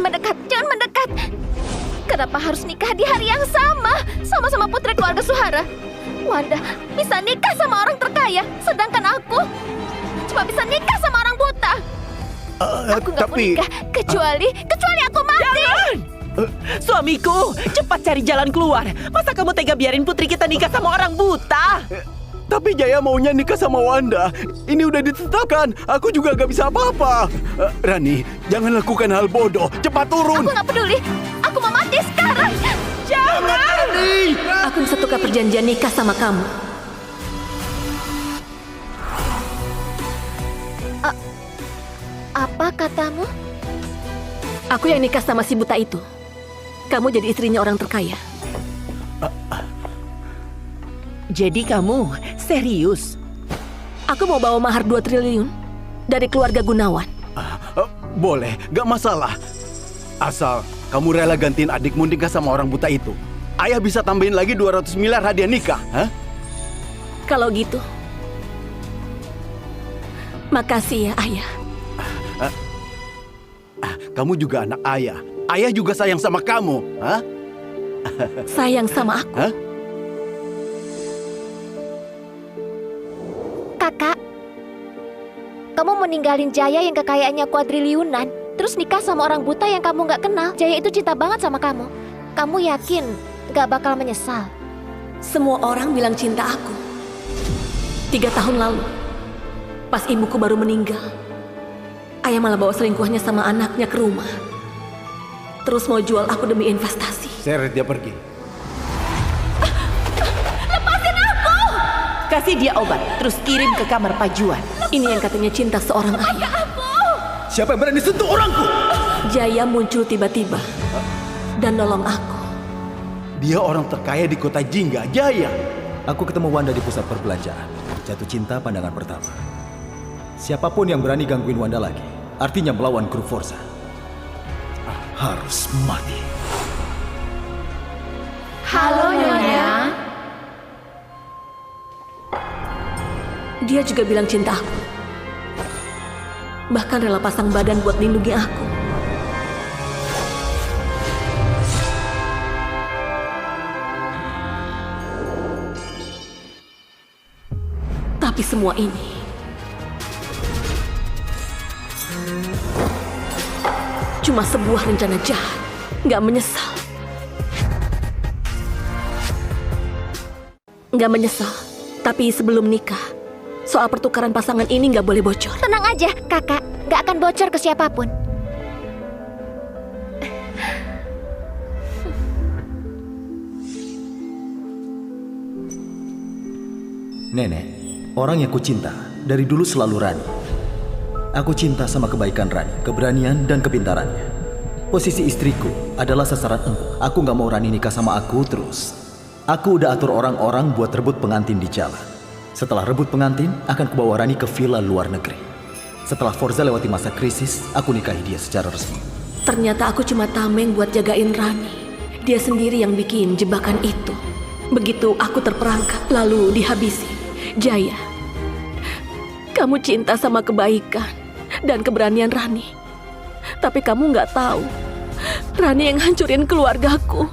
Jangan mendekat, jangan mendekat. Kenapa harus nikah di hari yang sama? Sama-sama putri keluarga Suhara. Wanda bisa nikah sama orang terkaya, sedangkan aku cuma bisa nikah sama orang buta. Aku nggak mau nikah, kecuali aku mati. Jangan! Suamiku, cepat cari jalan keluar. Masa kamu tega biarin putri kita nikah sama orang buta? Tapi Jaya maunya nikah sama Wanda. Ini udah ditetapkan. Aku juga gak bisa apa-apa. Rani, jangan lakukan hal bodoh. Cepat turun. Aku nggak peduli. Aku mau mati sekarang. Jangan! Rani! Aku bisa tukar perjanjian nikah sama kamu. Apa katamu? Aku yang nikah sama si buta itu. Kamu jadi istrinya orang terkaya. Jadi kamu serius? Aku mau bawa mahar 2 triliun dari keluarga Gunawan. Boleh, gak masalah. Asal kamu rela gantiin adikmu nikah sama orang buta itu. Ayah bisa tambahin lagi 200 miliar hadiah nikah. Hah? Kalau gitu, makasih ya, Ayah. Kamu juga anak ayah. Ayah juga sayang sama kamu. Hah? Sayang sama aku. Hah? Kakak, kamu meninggalin Jaya yang kekayaannya kuadriliunan, terus nikah sama orang buta yang kamu nggak kenal. Jaya itu cinta banget sama kamu. Kamu yakin nggak bakal menyesal? Semua orang bilang cinta aku. 3 tahun lalu, pas ibuku baru meninggal, Ayah malah bawa selingkuhnya sama anaknya ke rumah. Terus mau jual aku demi investasi. Seret dia pergi. Kasih dia obat, terus kirim ke kamar Pajuan. Ini yang katanya cinta seorang ayah. Siapa yang berani sentuh orangku? Jaya muncul tiba-tiba dan nolong aku. Dia orang terkaya di kota Jingga, Jaya. Aku ketemu Wanda di pusat perbelanjaan. Jatuh cinta pandangan pertama. Siapapun yang berani gangguin Wanda lagi, artinya melawan grup Forza. Harus mati. Halo Nyonya. Dia juga bilang cinta aku. Bahkan rela pasang badan buat lindungi aku. Tapi semua ini cuma sebuah rencana jahat. Nggak menyesal. Nggak menyesal. Tapi sebelum nikah, soal pertukaran pasangan ini nggak boleh bocor. Tenang aja, kakak. Nggak akan bocor ke siapapun. Nenek, orang yang kucinta dari dulu selalu Rani. Aku cinta sama kebaikan Rani, keberanian dan kepintarannya. Posisi istriku adalah sasaran empuk. Aku nggak mau Rani nikah sama aku terus. Aku udah atur orang-orang buat rebut pengantin di jalan. Setelah rebut pengantin, akan kubawa Rani ke villa luar negeri. Setelah Forza lewati masa krisis, aku nikahi dia secara resmi. Ternyata aku cuma tameng buat jagain Rani. Dia sendiri yang bikin jebakan itu. Begitu aku terperangkap, lalu dihabisi. Jaya, kamu cinta sama kebaikan dan keberanian Rani. Tapi kamu nggak tahu, Rani yang hancurin keluargaku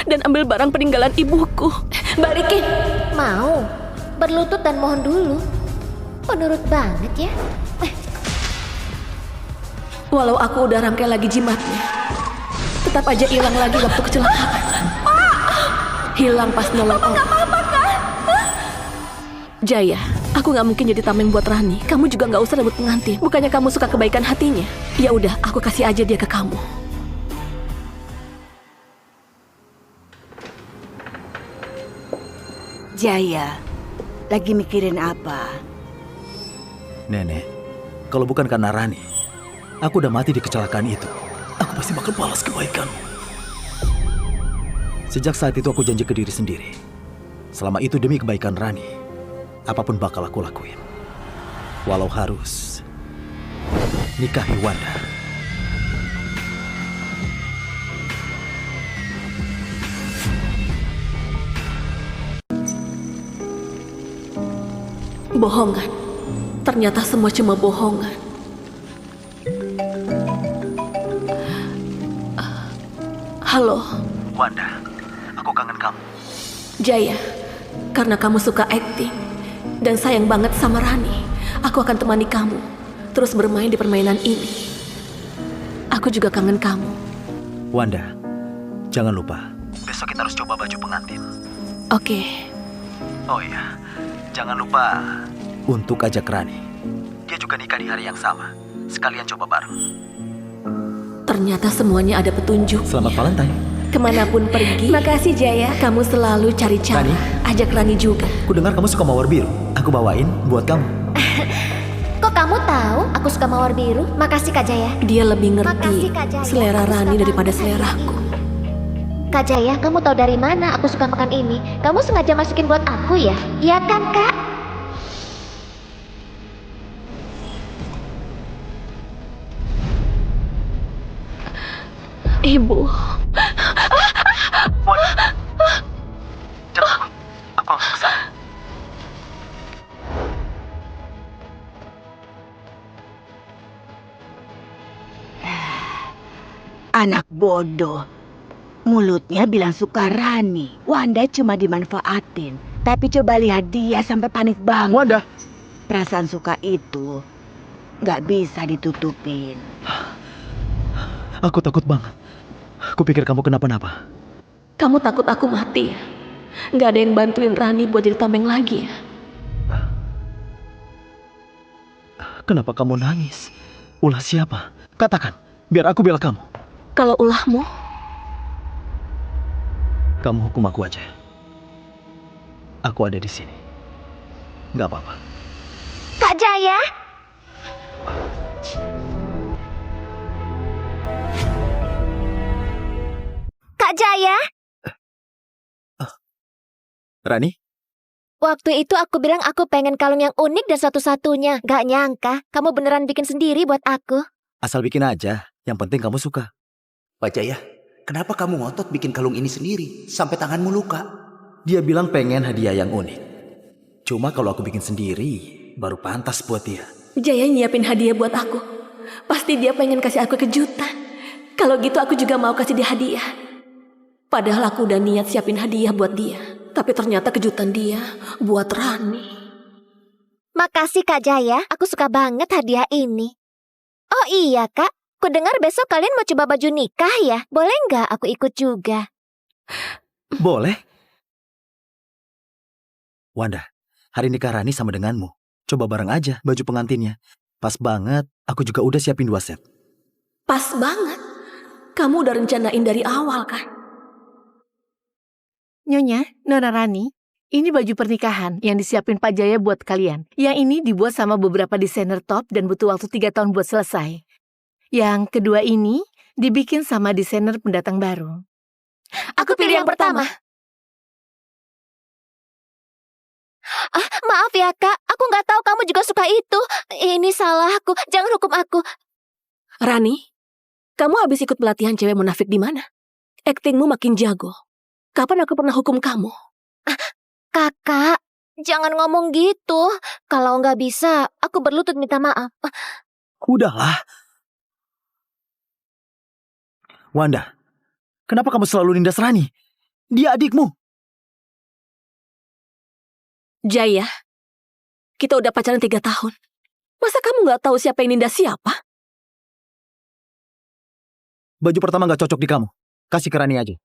dan ambil barang peninggalan ibuku. Balikin! Mau? Berlutut dan mohon dulu. Penurut banget ya. Walau aku udah rangkai lagi jimatnya, tetap aja hilang lagi waktu kecelakaan. Hilang pas nolong orang. Jaya, aku nggak mungkin jadi tameng buat Rani. Kamu juga nggak usah rebut pengantin. Bukannya kamu suka kebaikan hatinya? Ya udah, aku kasih aja dia ke kamu. Jaya, lagi mikirin apa? Nenek, kalau bukan karena Rani, aku udah mati di kecelakaan itu. Aku pasti bakal balas kebaikan. Sejak saat itu aku janji ke diri sendiri. Selama itu demi kebaikan Rani, apapun bakal aku lakuin. Walau harus nikahi Wanda. Bohongan. Ternyata semua cuma bohongan. Halo, Wanda, aku kangen kamu. Jaya. Karena kamu suka acting dan sayang banget sama Rani, aku akan temani kamu terus bermain di permainan ini. Aku juga kangen kamu. Wanda, jangan lupa, besok kita harus coba baju pengantin. Oke. Oh iya, jangan lupa untuk ajak Rani. Dia juga nikah di hari yang sama. Sekalian coba bareng. Ternyata semuanya ada petunjuk. Selamat Valentine. Kemanapun pergi. Makasih Jaya. Kamu selalu cari cara. Rani? Ajak Rani juga. Ku dengar kamu suka mawar biru. Aku bawain buat kamu. Kok kamu tahu aku suka mawar biru? Makasih Kak Jaya. Dia lebih Makasih, ngerti Kak Jaya. selera Aku suka Rani daripada banget seleraku. Kak Jaya, kamu tahu dari mana aku suka makan ini? Kamu sengaja masukin buat aku ya? Iya kan, Kak? Ibu. Wanda, jangan takut. Aku langsung kesana. Anak bodoh. Mulutnya bilang suka Rani. Wanda cuma dimanfaatin. Tapi coba lihat dia sampai panik banget. Wanda, Perasaan suka itu nggak bisa ditutupin. Aku takut banget. Kupikir kamu kenapa-napa. Kamu takut aku mati ya? Nggak ada yang bantuin Rani buat jadi tameng lagi ya? Kenapa kamu nangis? Ulah siapa? Katakan, biar aku bela kamu. Kalau ulahmu, Kamu hukum aku aja. Aku ada di sini. Nggak apa-apa. Kak Jaya? Kak Jaya? Rani? Waktu itu aku bilang aku pengen kalung yang unik dan satu-satunya. Gak nyangka, kamu beneran bikin sendiri buat aku. Asal bikin aja. Yang penting kamu suka. Pak Jaya, kenapa kamu ngotot bikin kalung ini sendiri sampai tanganmu luka? Dia bilang pengen hadiah yang unik. Cuma kalau aku bikin sendiri, baru pantas buat dia. Jaya nyiapin hadiah buat aku. Pasti dia pengen kasih aku kejutan. Kalau gitu aku juga mau kasih dia hadiah. Padahal aku udah niat siapin hadiah buat dia. Tapi ternyata kejutan dia buat Rani. Makasih Kak Jaya, aku suka banget hadiah ini. Oh iya Kak, ku dengar besok kalian mau coba baju nikah ya? Boleh nggak aku ikut juga? Boleh. Wanda, hari nikah Rani sama denganmu. Coba bareng aja baju pengantinnya. Pas banget, aku juga udah siapin 2 set. Pas banget. Kamu udah rencanain dari awal kan? Nyonya, Nona Rani, ini baju pernikahan yang disiapin Pak Jaya buat kalian. Yang ini dibuat sama beberapa desainer top dan butuh waktu 3 tahun buat selesai. Yang kedua ini dibikin sama desainer pendatang baru. Aku pilih yang pertama. Maaf ya Kak, aku nggak tahu kamu juga suka itu. Ini salahku, jangan hukum aku. Rani, kamu habis ikut pelatihan cewek munafik di mana? Aktingmu makin jago. Kapan aku pernah hukum kamu? Kakak, jangan ngomong gitu. Kalau nggak bisa, aku berlutut minta maaf. Udahlah. Wanda, kenapa kamu selalu nindas Rani? Dia adikmu. Jaya, kita udah pacaran 3 tahun. Masa kamu nggak tahu siapa yang nindas siapa? Baju pertama nggak cocok di kamu. Kasih ke Rani aja.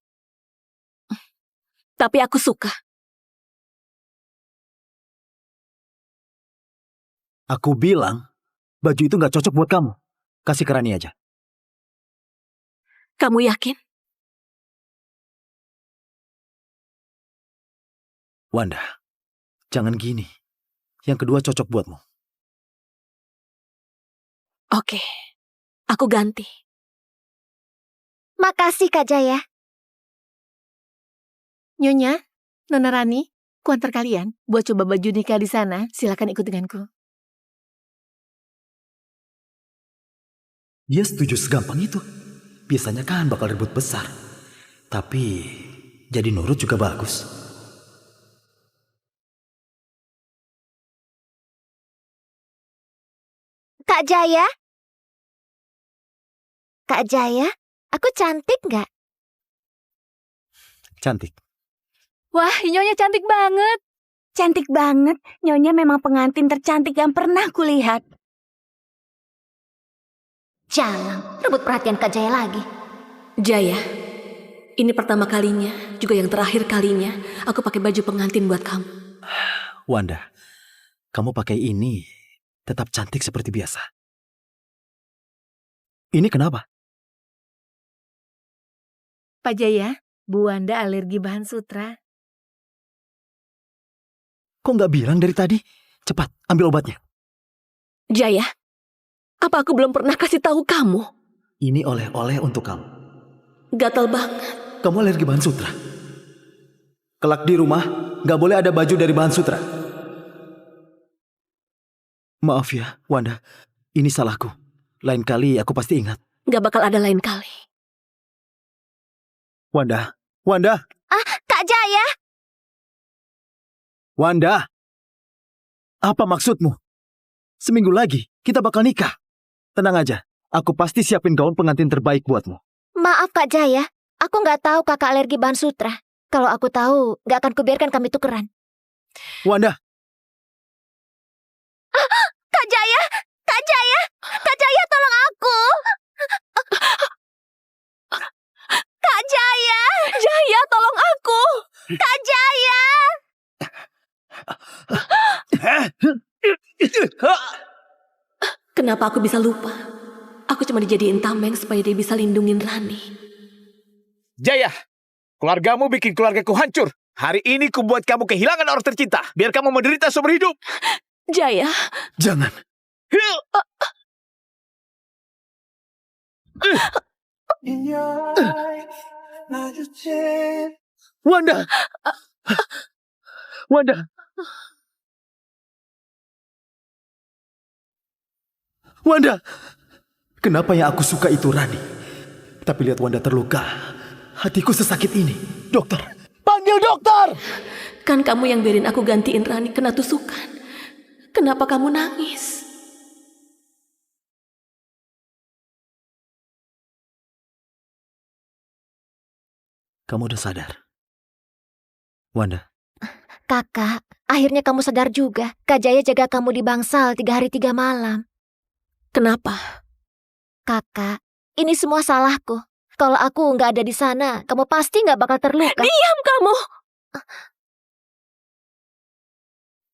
Tapi aku suka. Aku bilang, baju itu nggak cocok buat kamu. Kasih ke Rani aja. Kamu yakin? Wanda, jangan gini. Yang kedua cocok buatmu. Oke, aku ganti. Makasih Kak Jaya. Nyonya, Nona Rani, kuantar kalian buat coba baju nikah di sana. Silakan ikut denganku. Dia setuju segampang itu. Biasanya kan bakal ribut besar. Tapi, jadi nurut juga bagus. Kak Jaya? Kak Jaya, aku cantik nggak? Cantik. Wah, Nyonya cantik banget. Cantik banget. Nyonya memang pengantin tercantik yang pernah kulihat. Jangan rebut perhatian Kak Jaya lagi. Jaya, ini pertama kalinya, juga yang terakhir kalinya aku pakai baju pengantin buat kamu. Wanda, kamu pakai ini tetap cantik seperti biasa. Ini kenapa? Pak Jaya, Bu Wanda alergi bahan sutra. Kok nggak bilang dari tadi? Cepat, ambil obatnya. Jaya, apa aku belum pernah kasih tahu kamu? Ini oleh-oleh untuk kamu. Gatal banget. Kamu alergi bahan sutra. Kelak di rumah, nggak boleh ada baju dari bahan sutra. Maaf ya, Wanda. Ini salahku. Lain kali aku pasti ingat. Gak bakal ada lain kali. Wanda, Wanda, Kak Jaya! Wanda. Apa maksudmu? Seminggu lagi, kita bakal nikah. Tenang aja, aku pasti siapin gaun pengantin terbaik buatmu. Maaf Kak Jaya, aku nggak tahu kakak alergi bahan sutra. Kalau aku tahu, nggak akan kubiarkan kami tukeran. Wanda, Kak Jaya! Kak Jaya! Kak Jaya, tolong aku! Kak Jaya! Jaya, tolong aku! Kak Jaya! Kenapa aku bisa lupa? Aku cuma dijadiin tameng supaya dia bisa lindungin Rani. Jaya, keluargamu bikin keluargaku hancur. Hari ini ku buat kamu kehilangan orang tercinta. Biar kamu menderita seumur hidup. Jaya, jangan. Wanda! Wanda! Wanda! Kenapa yang aku suka itu Rani? Tapi lihat Wanda terluka. Hatiku sesakit ini. Dokter! Panggil dokter! kan kamu yang biarin aku gantiin Rani kena tusukan. Kenapa kamu nangis? Kamu udah sadar? Wanda? Kakak, akhirnya kamu sadar juga. Kak Jaya jaga kamu di bangsal 3 hari 3 malam. Kenapa? Kakak, ini semua salahku. Kalau aku nggak ada di sana, kamu pasti nggak bakal terluka. Diam kamu!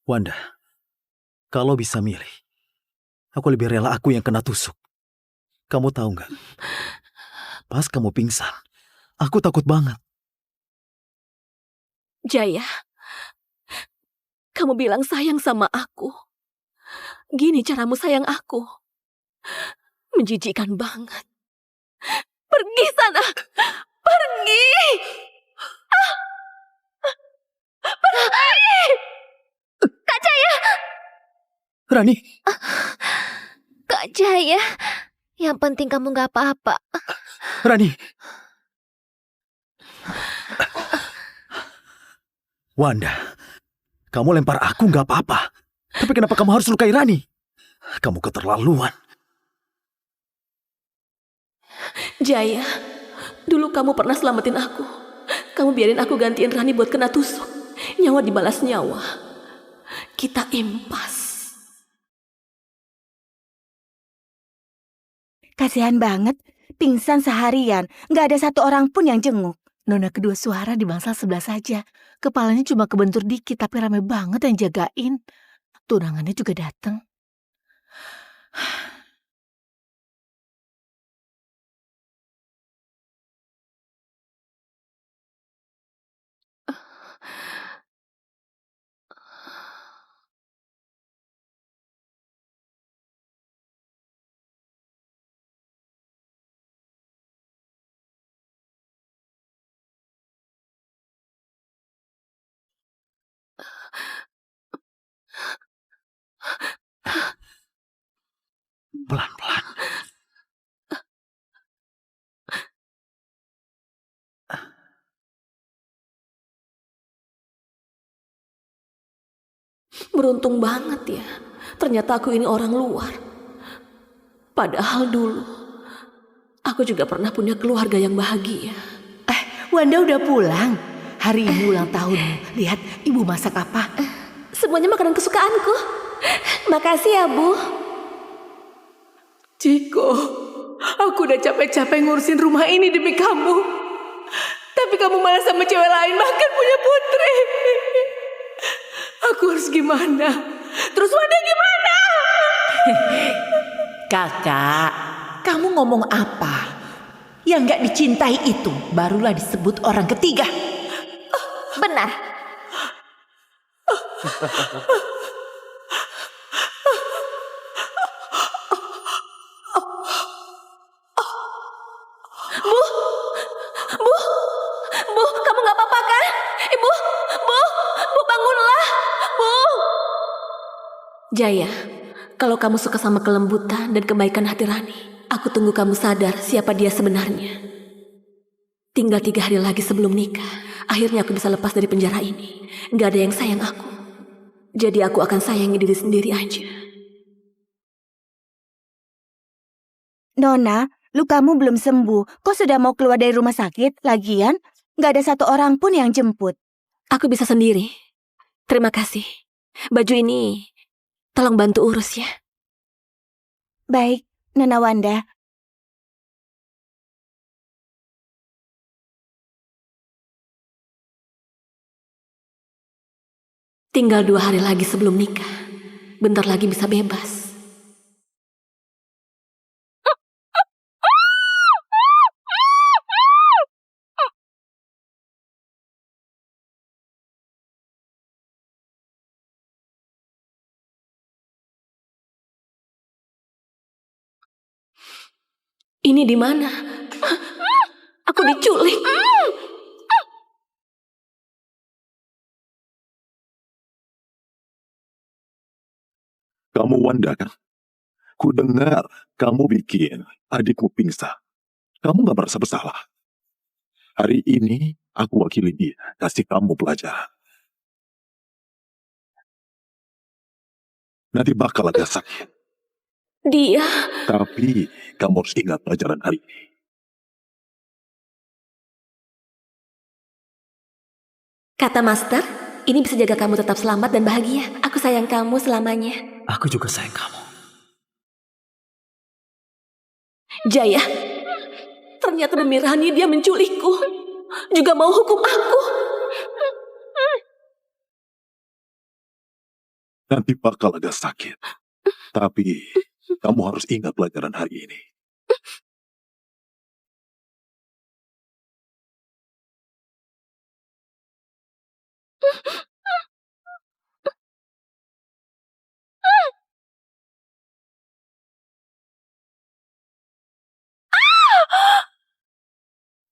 Wanda, kalau bisa milih, aku lebih rela aku yang kena tusuk. Kamu tahu nggak? Pas kamu pingsan, aku takut banget. Jaya, kamu bilang sayang sama aku. Gini caramu sayang aku. Menjijikkan banget. Pergi sana! Pergi! Pergi! Kak Jaya! Rani, Kak Jaya, yang penting kamu nggak apa-apa. Rani. Wanda, kamu lempar aku nggak apa-apa. Tapi kenapa kamu harus lukai Rani? Kamu keterlaluan. Jaya, dulu kamu pernah selamatin aku. Kamu biarin aku gantiin Rani buat kena tusuk. Nyawa dibalas nyawa. Kita impas. Kasihan banget, pingsan seharian. Nggak ada satu orang pun yang jenguk. Nona kedua suara di bangsal sebelah saja. Kepalanya cuma kebentur dikit, tapi rame banget yang jagain. Tunangannya juga datang. Pelan-pelan. Beruntung banget ya. Ternyata aku ini orang luar. Padahal dulu, aku juga pernah punya keluarga yang bahagia. Wanda udah pulang. hari ini ulang tahunmu. Lihat, ibu masak apa? Semuanya makanan kesukaanku. Makasih ya, Bu. Ciko, aku udah capek-capek ngurusin rumah ini demi kamu. Tapi kamu malah sama cewek lain, bahkan punya putri. Aku harus gimana? Terus Wanda gimana? Kakak, kamu ngomong apa? Yang gak dicintai itu barulah disebut orang ketiga. Benar. Bu, kamu nggak apa-apa kan? Ibu, Bu bangunlah, Bu. Jaya, kalau kamu suka sama kelembutan dan kebaikan hati Rani, aku tunggu kamu sadar siapa dia sebenarnya. Tinggal 3 hari lagi sebelum nikah, akhirnya aku bisa lepas dari penjara ini. Gak ada yang sayang aku. Jadi aku akan sayangi diri sendiri aja. Nona, lukamu belum sembuh. Kok sudah mau keluar dari rumah sakit? Lagian, gak ada satu orang pun yang jemput. Aku bisa sendiri. Terima kasih. Baju ini tolong bantu urus ya. Baik, Nona Wanda. Tinggal 2 hari lagi sebelum nikah. Bentar lagi bisa bebas. Ini di mana? Aku diculik. Kamu Wanda kan? Ku dengar kamu bikin adikmu pingsan. Kamu gak merasa bersalah. Hari ini aku wakili dia, kasih kamu pelajaran. Nanti bakal agak sakit. Dia. Tapi kamu harus ingat pelajaran hari ini. Kata Master, ini bisa jaga kamu tetap selamat dan bahagia. Aku sayang kamu selamanya. Aku juga sayang kamu. Jaya, ternyata demi Rani dia menculikku. Juga mau hukum aku. Nanti bakal agak sakit. Tapi kamu harus ingat pelajaran hari ini.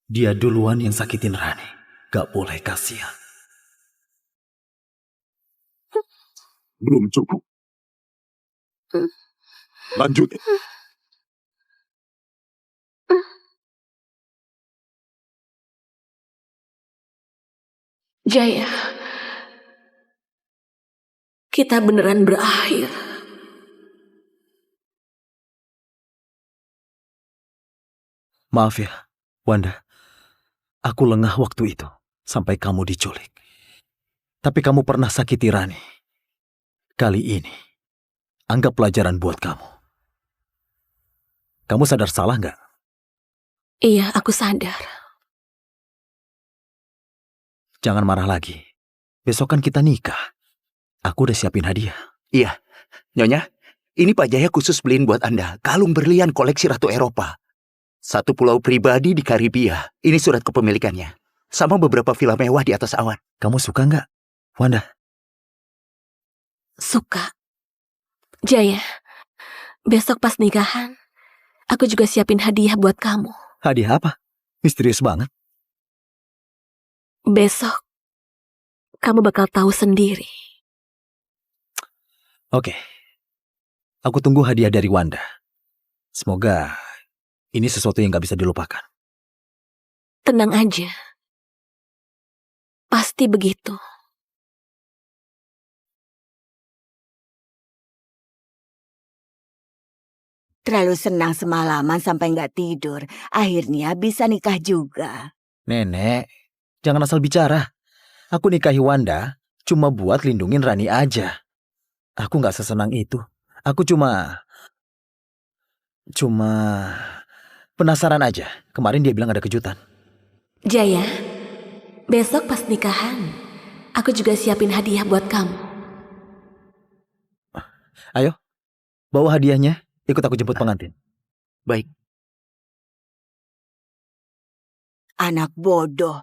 Dia duluan yang sakitin Rani. Gak boleh kasihan. Belum cukup. Lanjutin. Jaya, kita beneran berakhir. Maaf ya, Wanda. Aku lengah waktu itu, sampai kamu diculik. Tapi kamu pernah sakiti Rani. Kali ini, anggap pelajaran buat kamu. Kamu sadar salah nggak? Iya, aku sadar. Jangan marah lagi. Besok kan kita nikah. Aku udah siapin hadiah. Iya, Nyonya, ini Pak Jaya khusus beliin buat Anda kalung berlian koleksi Ratu Eropa. Satu pulau pribadi di Karibia. Ini surat kepemilikannya. Sama beberapa villa mewah di atas awan. Kamu suka nggak, Wanda? Suka. Jaya, besok pas nikahan, aku juga siapin hadiah buat kamu. Hadiah apa? Misterius banget. Besok, kamu bakal tahu sendiri. Oke. Aku tunggu hadiah dari Wanda. Semoga ini sesuatu yang gak bisa dilupakan. Tenang aja. Pasti begitu. Terlalu senang semalaman sampai nggak tidur. Akhirnya bisa nikah juga. Nenek, jangan asal bicara. Aku nikahi Wanda cuma buat lindungin Rani aja. Aku nggak sesenang itu. Aku cuma penasaran aja. Kemarin dia bilang ada kejutan. Jaya, besok pas nikahan, aku juga siapin hadiah buat kamu. Ayo, bawa hadiahnya. Ikut aku jemput pengantin. Baik. Anak bodoh.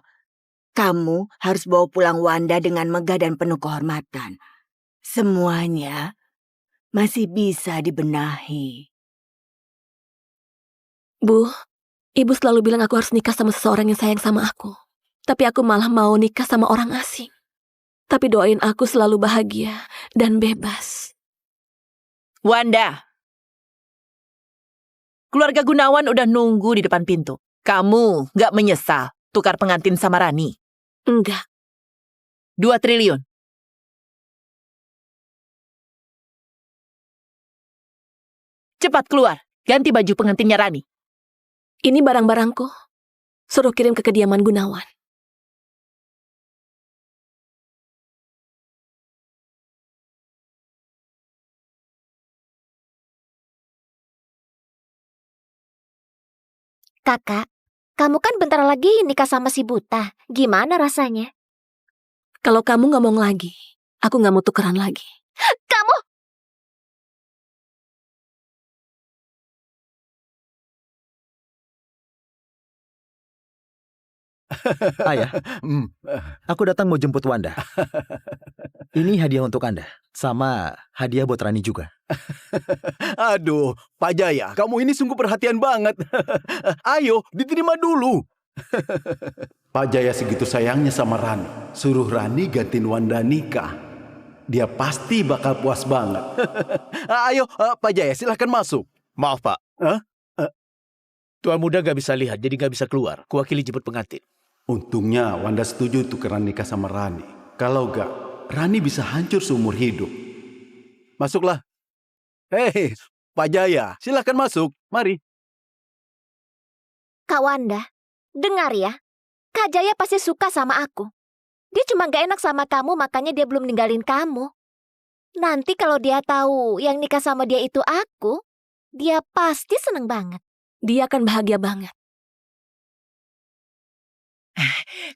Kamu harus bawa pulang Wanda dengan megah dan penuh kehormatan. Semuanya masih bisa dibenahi. Bu, ibu selalu bilang aku harus nikah sama seseorang yang sayang sama aku. Tapi aku malah mau nikah sama orang asing. Tapi doain aku selalu bahagia dan bebas. Wanda, keluarga Gunawan udah nunggu di depan pintu. Kamu nggak menyesal tukar pengantin sama Rani? Enggak. 2 triliun. Cepat keluar, ganti baju pengantinnya Rani. Ini barang-barangku. Suruh kirim ke kediaman Gunawan. Kakak, kamu kan bentar lagi nikah sama si Buta. Gimana rasanya? Kalau kamu ngomong lagi, aku nggak mau tukeran lagi. Kamu! Ayah, aku datang mau jemput Wanda. Ini hadiah untuk Anda. Sama hadiah buat Rani juga. Aduh, Pak Jaya, kamu ini sungguh perhatian banget. Ayo, diterima dulu. Pak Jaya segitu sayangnya sama Rani. Suruh Rani gantiin Wanda nikah. Dia pasti bakal puas banget. Ayo, Pak Jaya, silahkan masuk. Maaf, Pak. Hah? Tuan muda gak bisa lihat, jadi gak bisa keluar. Kuwakili jemput pengantin. Untungnya Wanda setuju tukeran nikah sama Rani. Kalau enggak, Rani bisa hancur seumur hidup. Masuklah. Hei, Pak Jaya, silahkan masuk. Mari. Kak Wanda, dengar ya. Kak Jaya pasti suka sama aku. Dia cuma gak enak sama kamu, makanya dia belum ninggalin kamu. Nanti kalau dia tahu yang nikah sama dia itu aku, dia pasti seneng banget. Dia akan bahagia banget.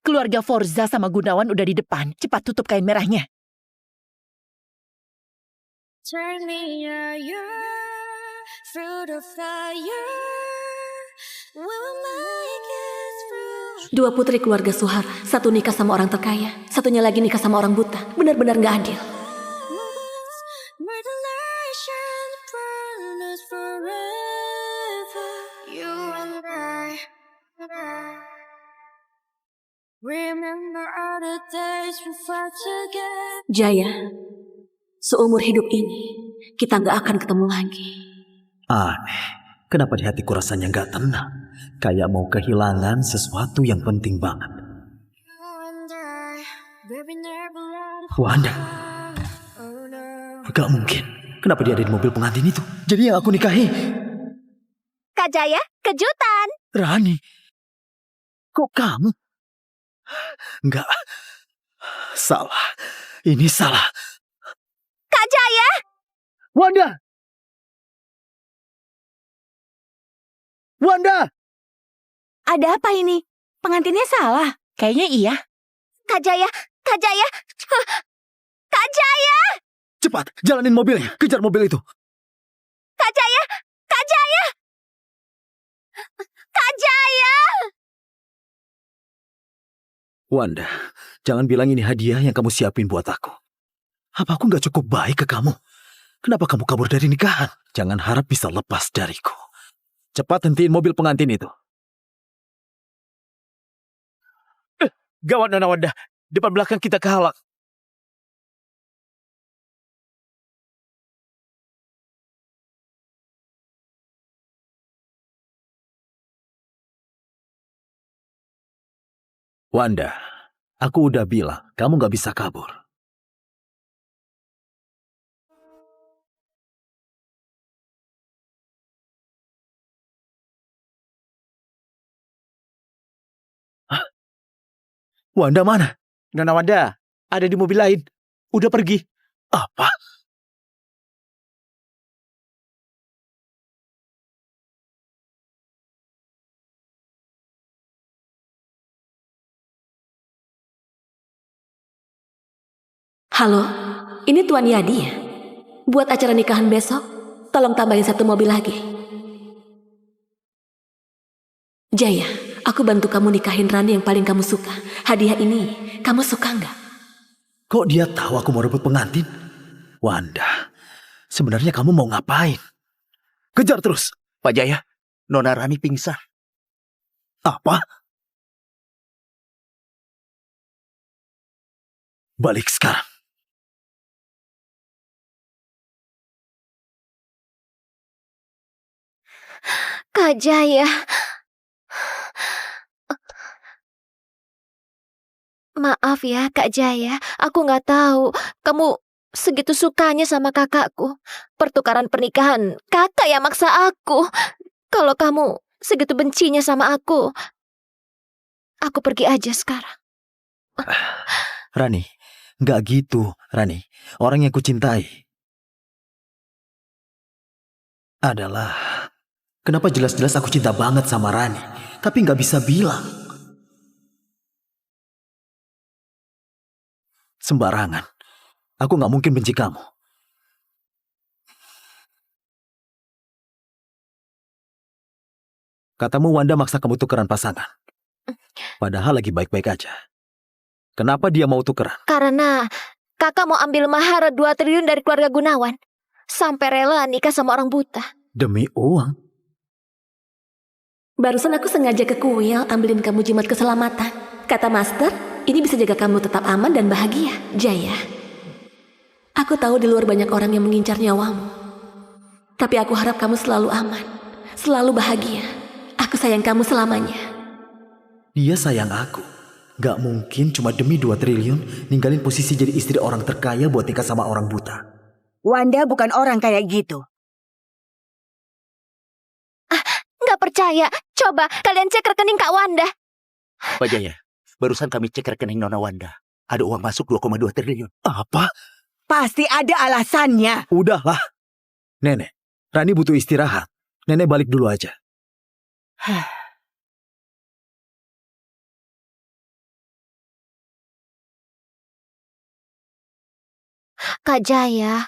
Keluarga Forza sama Gunawan udah di depan. Cepat tutup kain merahnya. Turn me through the fire. We'll make it through. 2 putri keluarga Suhara, satu nikah sama orang terkaya, satunya lagi nikah sama orang buta. Benar-benar gak adil. Where the light shines burn us forever. You and I. Remember all the days we fought together. Jaya, seumur hidup ini, kita gak akan ketemu lagi. Aneh, kenapa di hatiku rasanya nggak tenang? Kayak mau kehilangan sesuatu yang penting banget. You and I, baby, never let it Wanda, oh no. gak mungkin. Kenapa dia ada di mobil pengantin itu? Jadi yang aku nikahi Kak Jaya, kejutan! Rani. Kok kamu? Enggak. Salah. Ini salah. Kak Jaya! Wanda! Wanda! Ada apa ini? Pengantinnya salah. Kayaknya iya. Kak Jaya! Kak Jaya! Kak Jaya! Cepat, jalanin mobilnya. Kejar mobil itu. Kak Jaya! Kak Jaya! Kak Jaya! Wanda, jangan bilang ini hadiah yang kamu siapin buat aku. Apa aku nggak cukup baik ke kamu? Kenapa kamu kabur dari nikahan? Jangan harap bisa lepas dariku. Cepat hentiin mobil pengantin itu. Gawat Nona Wanda, depan belakang kita kehalang. Wanda, aku udah bilang kamu nggak bisa kabur. Hah? Wanda mana? Nona Wanda ada di mobil lain. Udah pergi. Apa? Halo, ini Tuan Yadi ya? Buat acara nikahan besok, tolong tambahin 1 mobil lagi. Jaya, aku bantu kamu nikahin Rani yang paling kamu suka. Hadiah ini, kamu suka nggak? Kok dia tahu aku mau rebut pengantin? Wanda, sebenarnya kamu mau ngapain? Kejar terus. Pak Jaya, Nona Rani pingsan. Apa? Balik sekarang. Kak Jaya. Maaf ya, Kak Jaya. Aku nggak tahu kamu segitu sukanya sama kakakku. Pertukaran pernikahan, kakak yang maksa aku. Kalau kamu segitu bencinya sama aku pergi aja sekarang. Rani, nggak gitu, Rani. Orang yang kucintai adalah... Kenapa jelas-jelas aku cinta banget sama Rani, tapi nggak bisa bilang. Sembarangan. Aku nggak mungkin benci kamu. Katamu Wanda maksa kamu tukeran pasangan. Padahal lagi baik-baik aja. Kenapa dia mau tukeran? Karena kakak mau ambil mahar 2 triliun dari keluarga Gunawan. Sampai rela nikah sama orang buta. Demi uang? Barusan aku sengaja ke kuil ambilin kamu jimat keselamatan. Kata Master, ini bisa jaga kamu tetap aman dan bahagia, Jaya. Aku tahu di luar banyak orang yang mengincar nyawamu. Tapi aku harap kamu selalu aman, selalu bahagia. Aku sayang kamu selamanya. Dia sayang aku. Gak mungkin cuma demi 2 triliun ninggalin posisi jadi istri orang terkaya buat nikah sama orang buta. Wanda bukan orang kayak gitu. Nggak percaya. Coba kalian cek rekening Kak Wanda. Pak Jaya, barusan kami cek rekening Nona Wanda. Ada uang masuk 2,2 triliun. Apa? Pasti ada alasannya. Udahlah. Nenek, Rani butuh istirahat. Nenek balik dulu aja. Kak Jaya.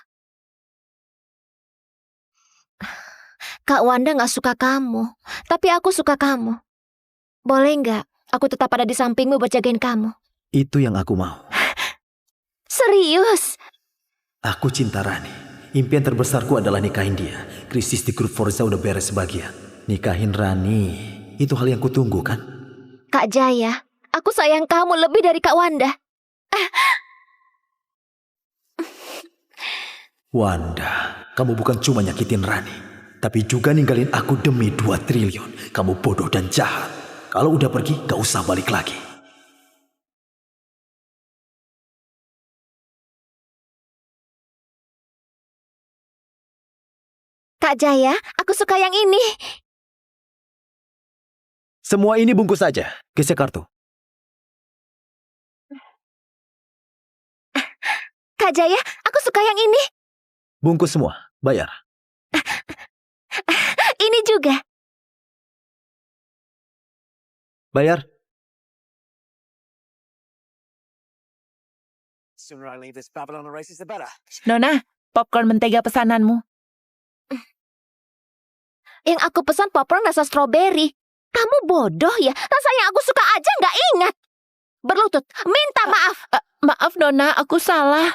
Kak Wanda nggak suka kamu, tapi aku suka kamu. Boleh nggak aku tetap ada di sampingmu buat jagain kamu? Itu yang aku mau. Serius? Aku cinta Rani. Impian terbesarku adalah nikahin dia. Krisis di grup Forza udah beres sebagian. Nikahin Rani, itu hal yang kutunggu kan? Kak Jaya, aku sayang kamu lebih dari Kak Wanda. Wanda, kamu bukan cuma nyakitin Rani, tapi juga ninggalin aku demi 2 triliun. Kamu bodoh dan jahat. Kalau udah pergi, gak usah balik lagi. Kak Jaya, aku suka yang ini. Semua ini bungkus saja. Gesek kartu. Kak Jaya, aku suka yang ini. Bungkus semua. Bayar. Ini juga. Bayar. Nona, popcorn mentega pesananmu. Yang aku pesan popcorn rasa stroberi. Kamu bodoh ya. Rasa yang aku suka aja nggak ingat. Berlutut, minta maaf. Maaf Nona, aku salah.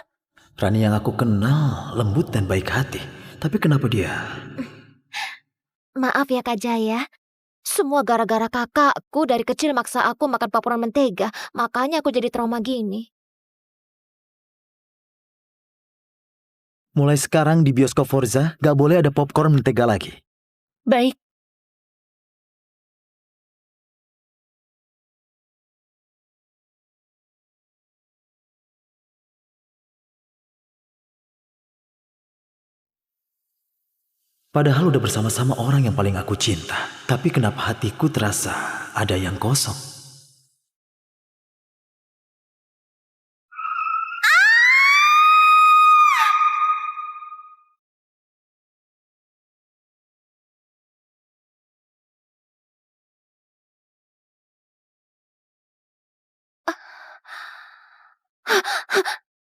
Rani yang aku kenal lembut dan baik hati. Tapi kenapa dia? Maaf ya Kak Jaya. Semua gara-gara kakakku dari kecil maksa aku makan popcorn mentega. Makanya aku jadi trauma gini. Mulai sekarang di bioskop Forza gak boleh ada popcorn mentega lagi. Baik. Padahal udah bersama-sama orang yang paling aku cinta. Tapi kenapa hatiku terasa ada yang kosong?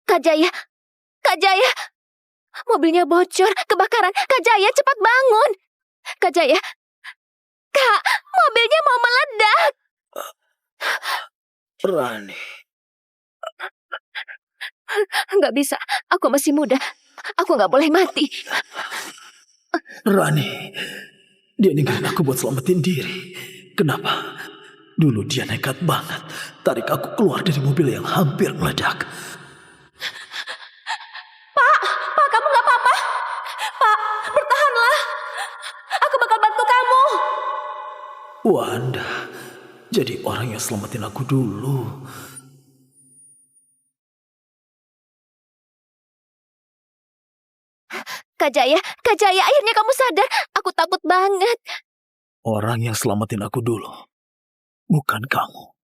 Kak Jaya, Kak Jaya, mobilnya bocor, kebakaran. Kak Jaya, cepat bangun. Kak Jaya, Kak, mobilnya mau meledak. Rani. Nggak bisa, aku masih muda. Aku nggak boleh mati. Rani. Dia ninggalin aku buat selamatin diri. Kenapa? Dulu dia nekat banget. Tarik aku keluar dari mobil yang hampir meledak. Pak, kamu nggak apa-apa? Pak, bertahanlah. Aku bakal bantu kamu. Wanda, jadi orang yang selamatin aku dulu. Kak Jaya, akhirnya kamu sadar. Aku takut banget. Orang yang selamatin aku dulu, bukan kamu.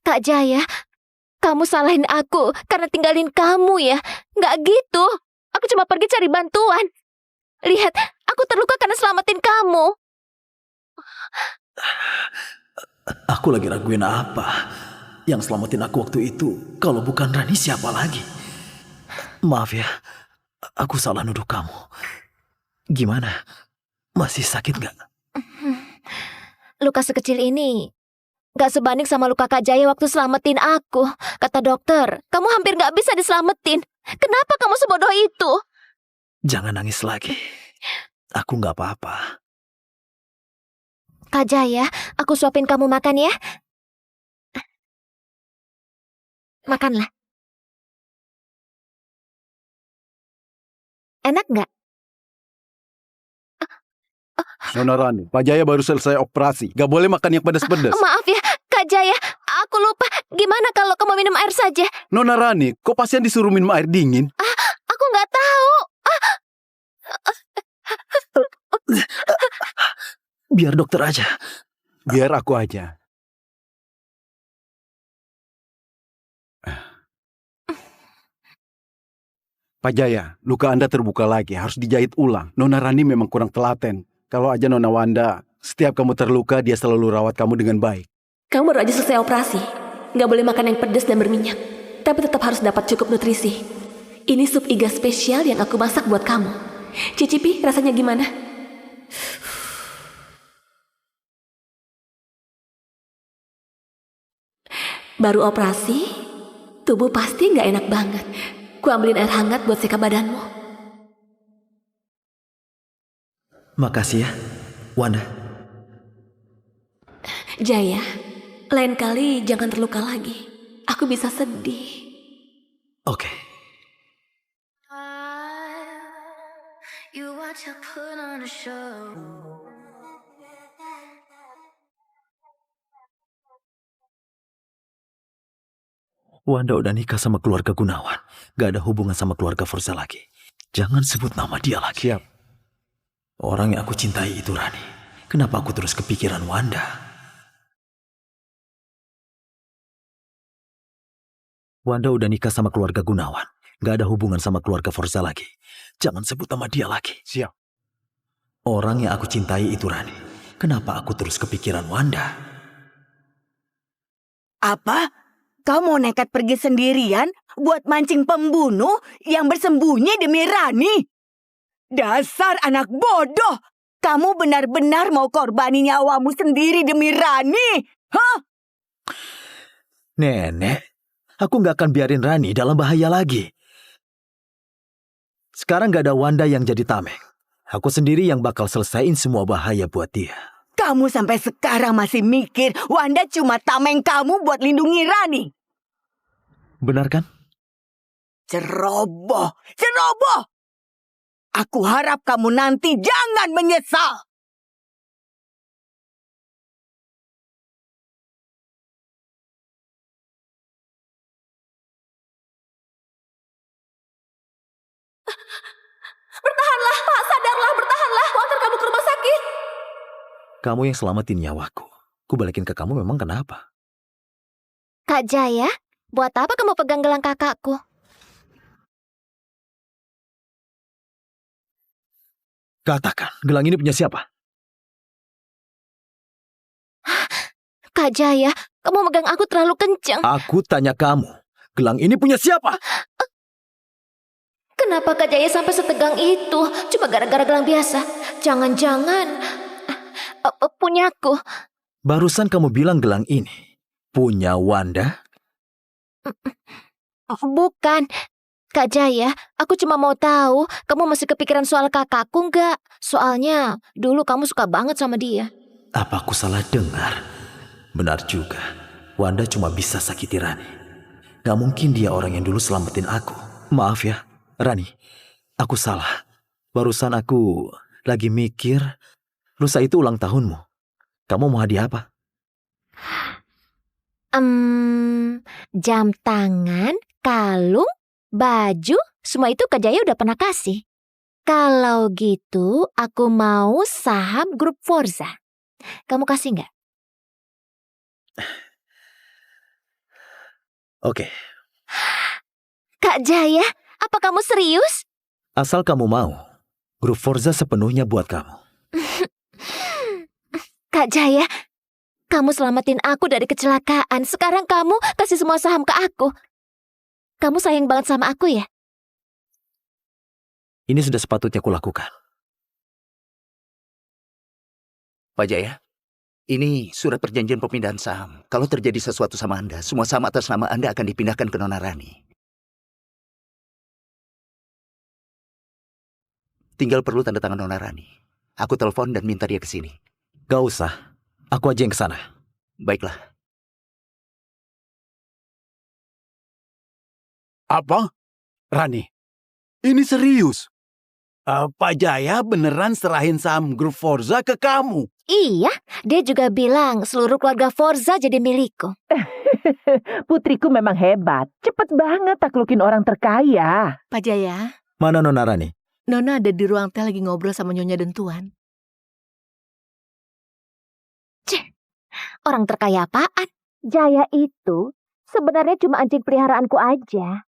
Kak Jaya, kamu salahin aku karena tinggalin kamu ya. Nggak gitu. Aku cuma pergi cari bantuan. Lihat, aku terluka karena selamatin kamu. Aku lagi raguin apa? Yang selamatin aku waktu itu, kalau bukan Rani siapa lagi? Maaf ya, aku salah nuduh kamu. Gimana? Masih sakit nggak? Luka sekecil ini gak sebanding sama luka Kak Jaya waktu selamatin aku. Kata dokter, kamu hampir gak bisa diselamatin. Kenapa kamu sebodoh itu? Jangan nangis lagi. Aku nggak apa-apa. Kak Jaya, aku suapin kamu makan ya. Makanlah. Enak gak? Nona Rani, Pak Jaya baru selesai operasi. Gak boleh makan yang pedas-pedas. Maaf ya, Kak Jaya. Aku lupa. Gimana kalau kamu minum air saja? Nona Rani, kok pasien disuruh minum air dingin? Aku nggak tahu. Biar dokter aja. Biar aku aja. Pak Jaya, luka Anda terbuka lagi, harus dijahit ulang. Nona Rani memang kurang telaten. Kalau aja Nona Wanda, setiap kamu terluka, dia selalu rawat kamu dengan baik. Kamu baru aja selesai operasi. Nggak boleh makan yang pedas dan berminyak. Tapi tetap harus dapat cukup nutrisi. Ini sup iga spesial yang aku masak buat kamu. Cicipi, rasanya gimana? Baru operasi, tubuh pasti nggak enak banget. Ku ambilin air hangat buat seka badanmu. Makasih ya, Wanda. Jaya, lain kali jangan terluka lagi. Aku bisa sedih. Oke. You watch her put on a show. Wanda udah nikah sama keluarga Gunawan. Gak ada hubungan sama keluarga Forza lagi. Jangan sebut nama dia lagi. Siap. Orang yang aku cintai itu Rani. Kenapa aku terus kepikiran Wanda? Wanda udah nikah sama keluarga Gunawan. Gak ada hubungan sama keluarga Forza lagi. Jangan sebut nama dia lagi. Siap. Orang yang aku cintai itu Rani. Kenapa aku terus kepikiran Wanda? Apa? Kau mau nekat pergi sendirian buat mancing pembunuh yang bersembunyi demi Rani? Dasar anak bodoh! Kamu benar-benar mau korbani nyawamu sendiri demi Rani? Hah? Nenek, aku gak akan biarin Rani dalam bahaya lagi. Sekarang gak ada Wanda yang jadi tameng. Aku sendiri yang bakal selesaiin semua bahaya buat dia. Kamu sampai sekarang masih mikir Wanda cuma tameng kamu buat lindungi Rani? Benar kan? Ceroboh! Ceroboh! Aku harap kamu nanti jangan menyesal! Bertahanlah, Pak. Sadarlah, bertahanlah. Aku antar kamu ke rumah sakit. Kamu yang selamatin nyawaku. Ku balikin ke kamu memang kenapa? Kak Jaya, buat apa kamu pegang gelang kakakku? Katakan, gelang ini punya siapa? Kak Jaya, kamu megang aku terlalu kencang. Aku tanya kamu, gelang ini punya siapa? Kenapa Kak Jaya sampai setegang itu? Cuma gara-gara gelang biasa. Jangan-jangan punyaku. Barusan kamu bilang gelang ini punya Wanda? Bukan. Kak Jaya, aku cuma mau tahu kamu masih kepikiran soal kakakku nggak? Soalnya dulu kamu suka banget sama dia. Apa aku salah dengar? Benar juga, Wanda cuma bisa sakiti Rani. Gak mungkin dia orang yang dulu selamatin aku. Maaf ya, Rani, aku salah. Barusan aku lagi mikir, lusa itu ulang tahunmu. Kamu mau hadiah apa? Jam tangan, kalung, baju, semua itu Kak Jaya udah pernah kasih. Kalau gitu, aku mau saham grup Forza. Kamu kasih nggak? Oke, Kak Jaya, apa kamu serius? asal kamu mau, grup Forza sepenuhnya buat kamu. Kak Jaya, kamu selamatin aku dari kecelakaan. Sekarang kamu kasih semua saham ke aku. Kamu sayang banget sama aku ya? Ini sudah sepatutnya kulakukan. Pak Jaya, ini surat perjanjian pemindahan saham. Kalau terjadi sesuatu sama Anda, semua saham atas nama Anda akan dipindahkan ke Nona Rani. Tinggal perlu tanda tangan Nona Rani. Aku telepon dan minta dia ke sini. Gak usah, aku aja yang kesana. Baiklah. Apa? Rani, ini serius? Pak Jaya beneran serahin saham grup Forza ke kamu? Iya, dia juga bilang seluruh keluarga Forza jadi milikku. Putriku memang hebat. Cepet banget taklukin orang terkaya. Pak Jaya, Mana Nona Rani? Nona ada di ruang teh lagi ngobrol sama Nyonya dan Tuan. Orang terkaya apaan? Jaya itu sebenarnya cuma anjing peliharaanku aja.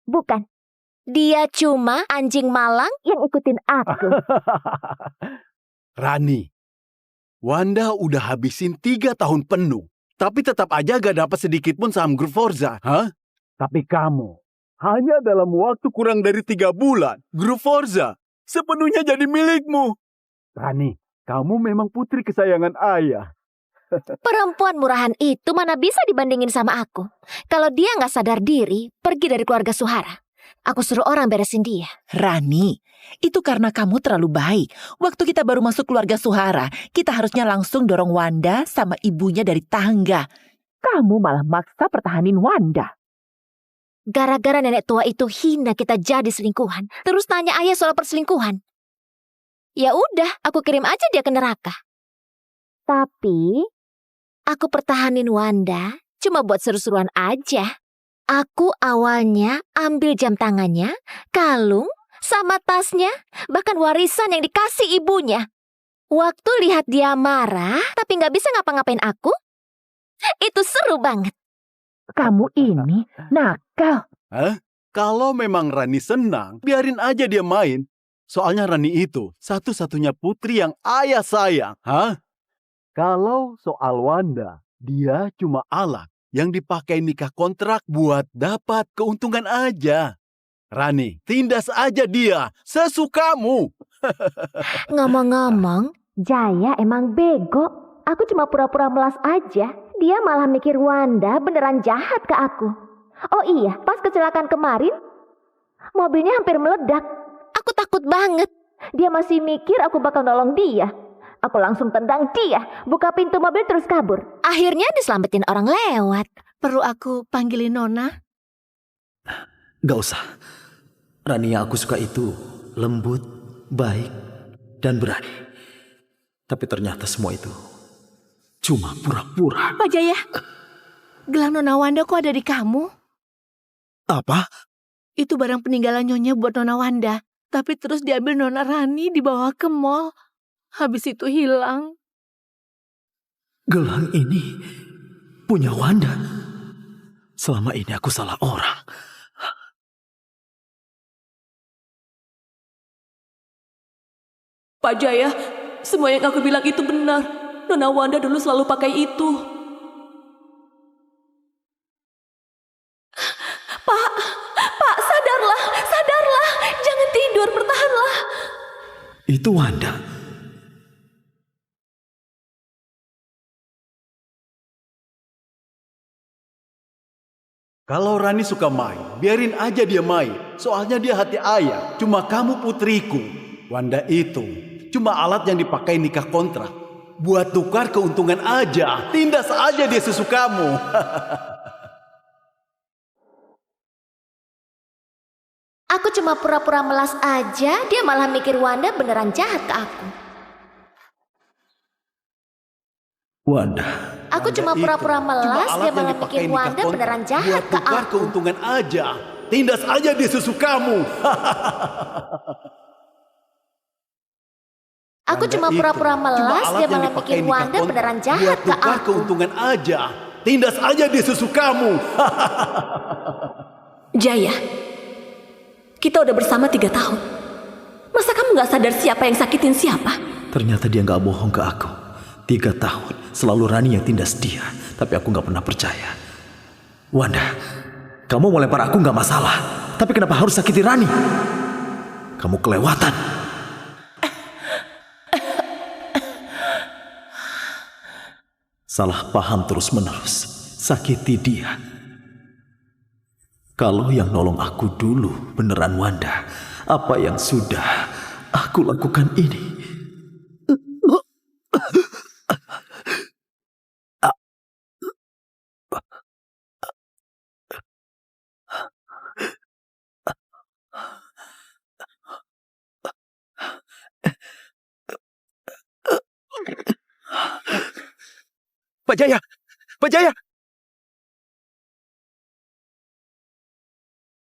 Bukan. Dia cuma anjing malang yang ikutin aku. Rani, Wanda udah habisin 3 tahun penuh, tapi tetap aja gak dapat sedikit pun saham grup Forza. Hah? Tapi kamu, hanya dalam waktu kurang dari 3 bulan, grup Forza sepenuhnya jadi milikmu. Rani, kamu memang putri kesayangan ayah. Perempuan murahan itu mana bisa dibandingin sama aku. Kalau dia nggak sadar diri, pergi dari keluarga Suhara. Aku suruh orang beresin dia. Rani, itu karena kamu terlalu baik. Waktu kita baru masuk keluarga Suhara, kita harusnya langsung dorong Wanda sama ibunya dari tangga. Kamu malah maksa pertahanin Wanda. Gara-gara nenek tua itu hina kita jadi selingkuhan. Terus tanya ayah soal perselingkuhan. Ya udah, aku kirim aja dia ke neraka. Tapi aku pertahanin Wanda cuma buat seru-seruan aja. Aku awalnya ambil jam tangannya, kalung, sama tasnya, bahkan warisan yang dikasih ibunya. Waktu lihat dia marah, tapi nggak bisa ngapa-ngapain aku, itu seru banget. Kamu ini nakal. Hah? Kalau memang Rani senang, biarin aja dia main. Soalnya Rani itu satu-satunya putri yang ayah sayang. Hah? Kalau soal Wanda, dia cuma alat yang dipakai nikah kontrak buat dapat keuntungan aja. Rani, tindas aja dia sesukamu. Ngomong-ngomong, Jaya emang bego. Aku cuma pura-pura melas aja. Dia malah mikir Wanda beneran jahat ke aku. Oh iya, pas kecelakaan kemarin, mobilnya hampir meledak. Aku takut banget. Dia masih mikir aku bakal nolong dia. Aku langsung tendang dia, buka pintu mobil terus kabur. Akhirnya diselamatin orang lewat. Perlu aku panggilin Nona? Gak usah. Rani yang aku suka itu lembut, baik, dan berani. Tapi ternyata semua itu cuma pura-pura. Pak Jaya, gelang Nona Wanda kok ada di kamu? Apa? Itu barang peninggalan Nyonya buat Nona Wanda. Tapi terus diambil Nona Rani dibawa ke mall. Habis itu hilang. Gelang ini punya Wanda. Selama ini aku salah orang. Pak Jaya, semua yang aku bilang itu benar. Nona Wanda dulu selalu pakai itu. Pak, sadarlah, sadarlah. Jangan tidur, bertahanlah. Itu Wanda. Kalau Rani suka main, biarin aja dia main. Soalnya dia hati ayah. Cuma kamu putriku. Wanda itu cuma alat yang dipakai nikah kontrak. Buat tukar keuntungan aja. Tindas aja dia susu kamu. Aku cuma pura-pura melas aja, dia malah mikir Wanda beneran jahat ke aku. Wanda. Aku cuma pura-pura melas, dia malah mikir Wanda beneran jahat ke buat tukar aku. keuntungan aja. Tindas aja dia susu kamu. Aku cuma pura-pura melas, dia malah mikir Wanda beneran jahat ke buat tukar aku. keuntungan aja. Tindas aja dia susu kamu. Jaya, kita udah bersama 3 tahun. Masa kamu gak sadar siapa yang sakitin siapa? Ternyata dia gak bohong ke aku. 3 tahun, selalu Rani yang tindas dia. Tapi aku gak pernah percaya. Wanda, kamu mau lempar aku gak masalah. Tapi kenapa harus sakiti Rani? Kamu kelewatan. Salah paham terus-menerus. Sakiti dia. Kalau yang nolong aku dulu beneran Wanda, apa yang sudah aku lakukan ini? Pak Jaya! Pak Jaya!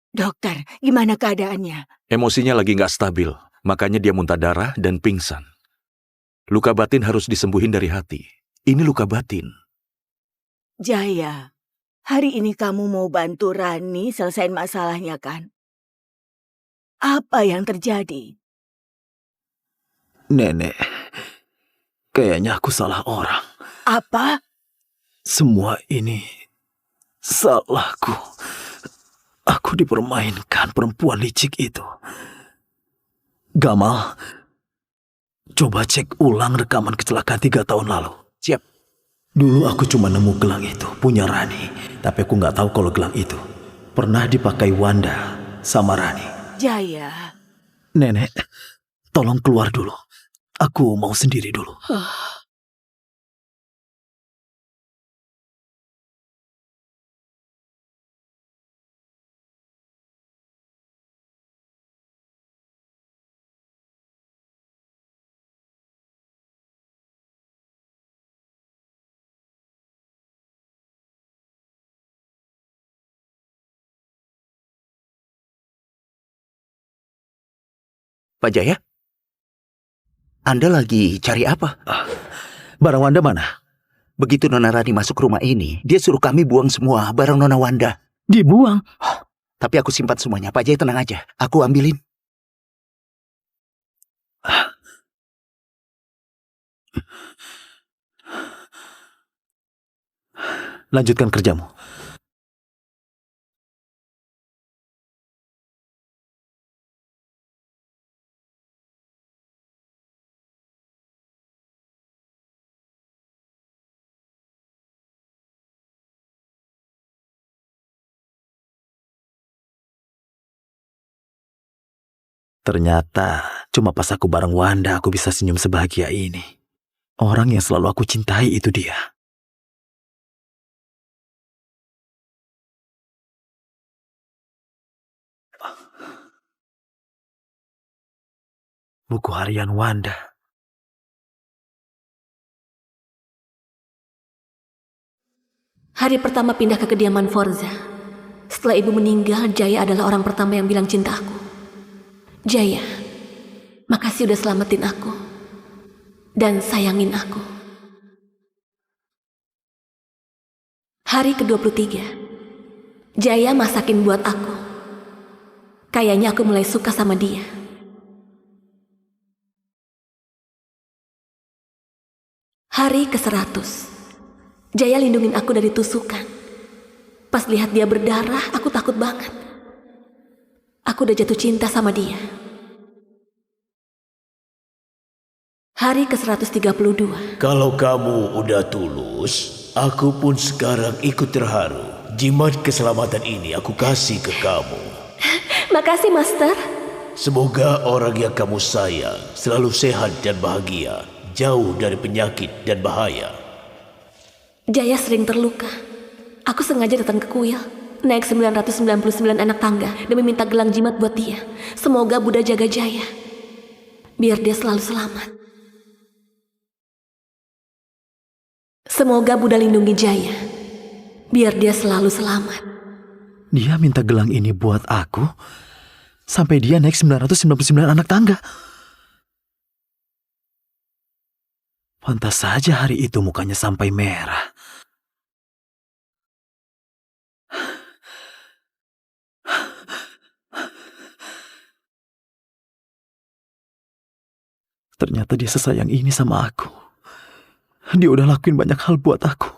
Dokter, gimana keadaannya? Emosinya lagi nggak stabil, makanya dia muntah darah dan pingsan. Luka batin harus disembuhin dari hati. Ini luka batin. Jaya, hari ini kamu mau bantu Rani selesain masalahnya kan? Apa yang terjadi? Nenek, kayaknya aku salah orang. Apa? Semua ini salahku. Aku dipermainkan perempuan licik itu. Gamal, coba cek ulang rekaman kecelakaan 3 tahun lalu. Siap. Dulu aku cuma nemu gelang itu, punya Rani. Tapi aku nggak tahu kalau gelang itu pernah dipakai Wanda sama Rani. Jaya. Nenek, tolong keluar dulu. Aku mau sendiri dulu. Pak Jaya? Anda lagi cari apa? Barang Wanda mana? Begitu Nona Rani masuk rumah ini, dia suruh kami buang semua barang Nona Wanda. Dibuang? Tapi aku simpan semuanya. Pak Jaya tenang aja. Aku ambilin. Lanjutkan kerjamu. Ternyata cuma pas aku bareng Wanda aku bisa senyum sebahagia ini. Orang yang selalu aku cintai itu dia. Buku harian Wanda. Hari pertama pindah ke kediaman Forza. Setelah ibu meninggal, Jaya adalah orang pertama yang bilang cinta aku. Jaya, makasih udah selamatin aku. Dan sayangin aku. Hari ke-23. Jaya masakin buat aku. Kayaknya aku mulai suka sama dia. Hari ke-100. Jaya lindungin aku dari tusukan. Pas lihat dia berdarah, aku takut banget. Aku udah jatuh cinta sama dia. Hari ke-132. Kalau kamu udah tulus, aku pun sekarang ikut terharu. Jimat keselamatan ini aku kasih ke kamu. Makasih, Master. Semoga orang yang kamu sayang selalu sehat dan bahagia, jauh dari penyakit dan bahaya. Jaya sering terluka. Aku sengaja datang ke kuil, naik 999 anak tangga demi minta gelang jimat buat dia. Semoga Buddha jaga Jaya, biar dia selalu selamat. Semoga Buddha lindungi Jaya, biar dia selalu selamat. Dia minta gelang ini buat aku, sampai dia naik 999 anak tangga. Pantas saja hari itu mukanya sampai merah. Ternyata dia sesayang ini sama aku. Dia udah lakuin banyak hal buat aku.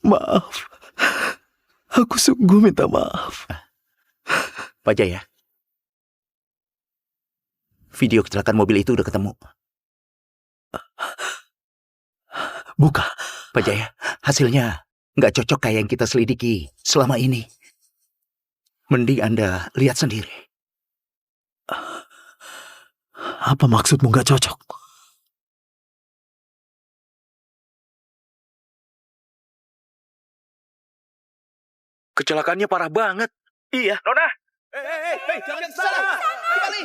Maaf. Aku sungguh minta maaf. Pak Jaya, video kecelakaan mobil itu udah ketemu. Buka. Pak Jaya, hasilnya nggak cocok kayak yang kita selidiki selama ini. Mending Anda lihat sendiri. Apa maksudmu nggak cocok? Kecelakaannya parah banget. Iya, Nona. Jangan salah. Kembali.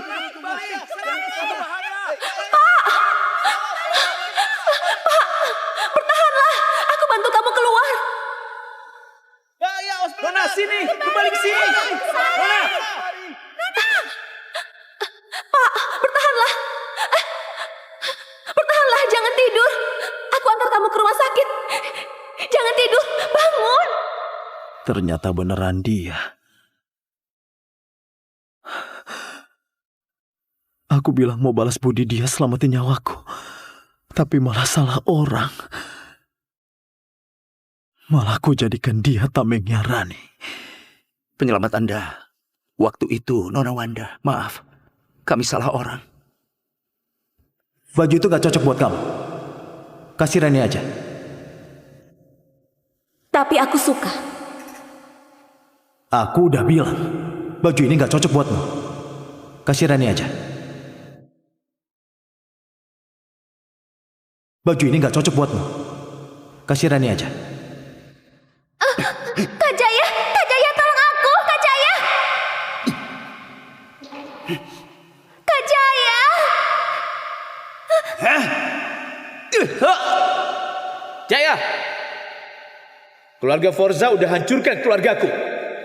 Bertahanlah, aku bantu kamu keluar. Nona, sini. Kembali ke sini. Nona. Pak, bertahanlah. Bertahanlah, jangan tidur. Aku antar kamu ke rumah sakit. Jangan tidur, bangun. Ternyata beneran dia. Aku bilang mau balas budi dia selamatin nyawaku. Tapi malah salah orang. Malah aku jadikan dia tamengnya Rani. Penyelamat Anda, waktu itu Nona Wanda, maaf, kami salah orang. Baju itu gak cocok buat kamu. Kasih Rani aja. Tapi aku suka. Aku udah bilang, baju ini gak cocok buatmu. Kasih Rani aja. Baju ini gak cocok buatmu. Kasih Rani aja. Kak Jaya, tolong aku, Kak Jaya. Kak Jaya. Jaya. Keluarga Forza udah hancurkan keluargaku.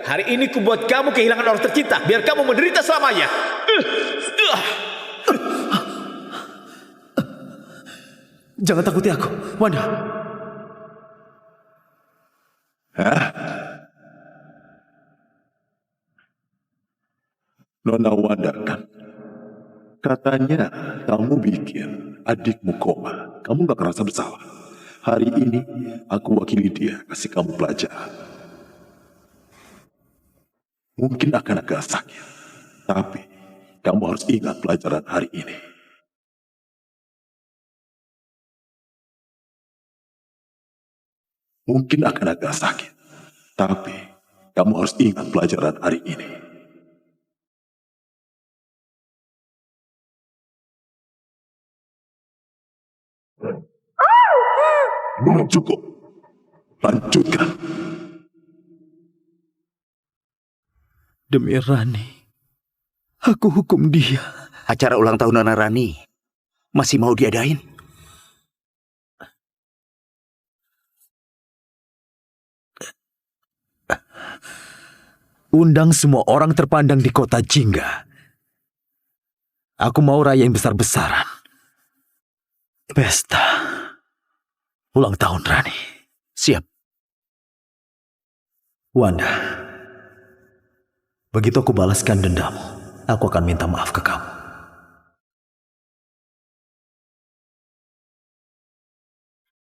Hari ini ku buat kamu kehilangan orang tercinta, biar kamu menderita selamanya. Jangan takuti aku, Wanda. Nona Wanda kan? Katanya kamu bikin adikmu koma. Kamu gak merasa bersalah. Hari ini aku wakili dia kasih kamu pelajaran. Mungkin akan agak sakit, tapi kamu harus ingat pelajaran hari ini. Mungkin akan agak sakit, tapi kamu harus ingat pelajaran hari ini. Belum cukup. Lanjutkan. Demi Rani, aku hukum dia. Acara ulang tahun Nona Rani masih mau diadain? Undang semua orang terpandang di kota Jingga. Aku mau rayain besar-besaran. Pesta ulang tahun Rani. Siap. Wanda, Begitu aku balaskan dendammu, aku akan minta maaf ke kamu.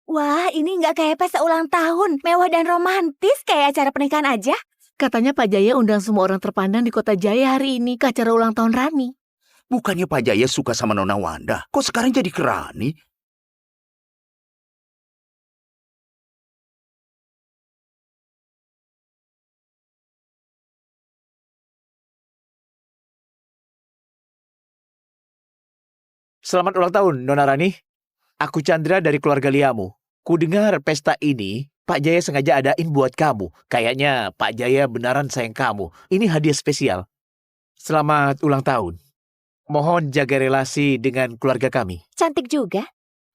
Wah, ini nggak kayak pesta ulang tahun. Mewah dan romantis kayak acara pernikahan aja. Katanya Pak Jaya undang semua orang terpandang di kota Jaya hari ini ke acara ulang tahun Rani. Bukannya Pak Jaya suka sama Nona Wanda? Kok sekarang jadi ke Rani? Selamat ulang tahun, Nona Rani. Aku Chandra dari keluarga Liamu. Ku dengar pesta ini Pak Jaya sengaja adain buat kamu. Kayaknya Pak Jaya beneran sayang kamu. Ini hadiah spesial. Selamat ulang tahun. Mohon jaga relasi dengan keluarga kami. Cantik juga.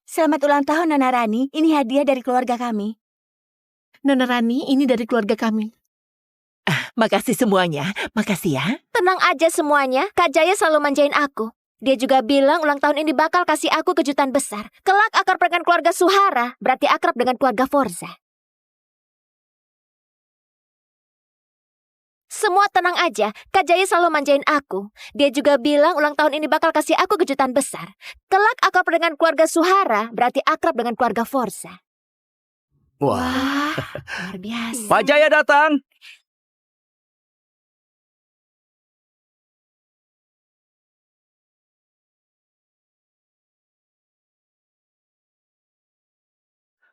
Selamat ulang tahun, Nona Rani. Ini hadiah dari keluarga kami. Nona Rani, ini dari keluarga kami. Makasih semuanya. Makasih ya. Tenang aja semuanya, Kak Jaya selalu manjain aku. Dia juga bilang ulang tahun ini bakal kasih aku kejutan besar. Kelak akrab dengan keluarga Suhara, berarti akrab dengan keluarga Forza. Semua tenang aja, Kak Jaya selalu manjain aku. Dia juga bilang ulang tahun ini bakal kasih aku kejutan besar. Kelak akrab dengan keluarga Suhara, berarti akrab dengan keluarga Forza. Wah, Luar biasa. Pak Jaya datang.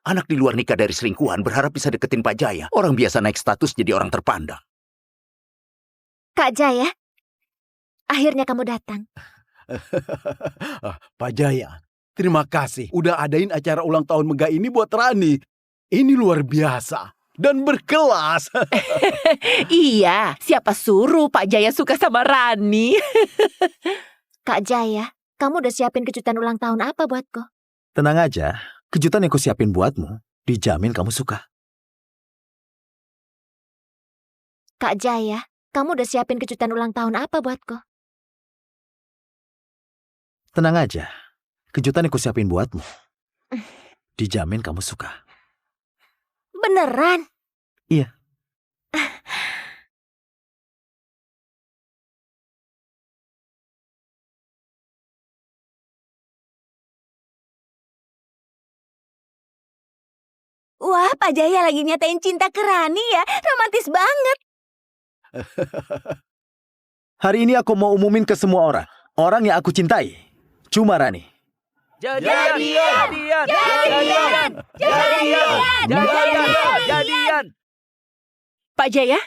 Anak di luar nikah dari selingkuhan berharap bisa deketin Pak Jaya. Orang biasa naik status jadi orang terpandang. Kak Jaya, akhirnya kamu datang. Pak Jaya, terima kasih udah adain acara ulang tahun megah ini buat Rani. Ini luar biasa dan berkelas. Iya, siapa suruh Pak Jaya suka sama Rani? Kak Jaya, kamu udah siapin kejutan ulang tahun apa buatku? Tenang aja, kejutan yang kusiapin buatmu, dijamin kamu suka. Kak Jaya, kamu udah siapin kejutan ulang tahun apa buatku? Tenang aja, kejutan yang kusiapin buatmu, dijamin kamu suka. Beneran? Iya. Wah, Pak Jaya lagi nyatain cinta ke Rani ya. Romantis banget. Hari ini aku mau umumin ke semua orang. Orang yang aku cintai. Cuma Rani. Jadian. Pak Jaya,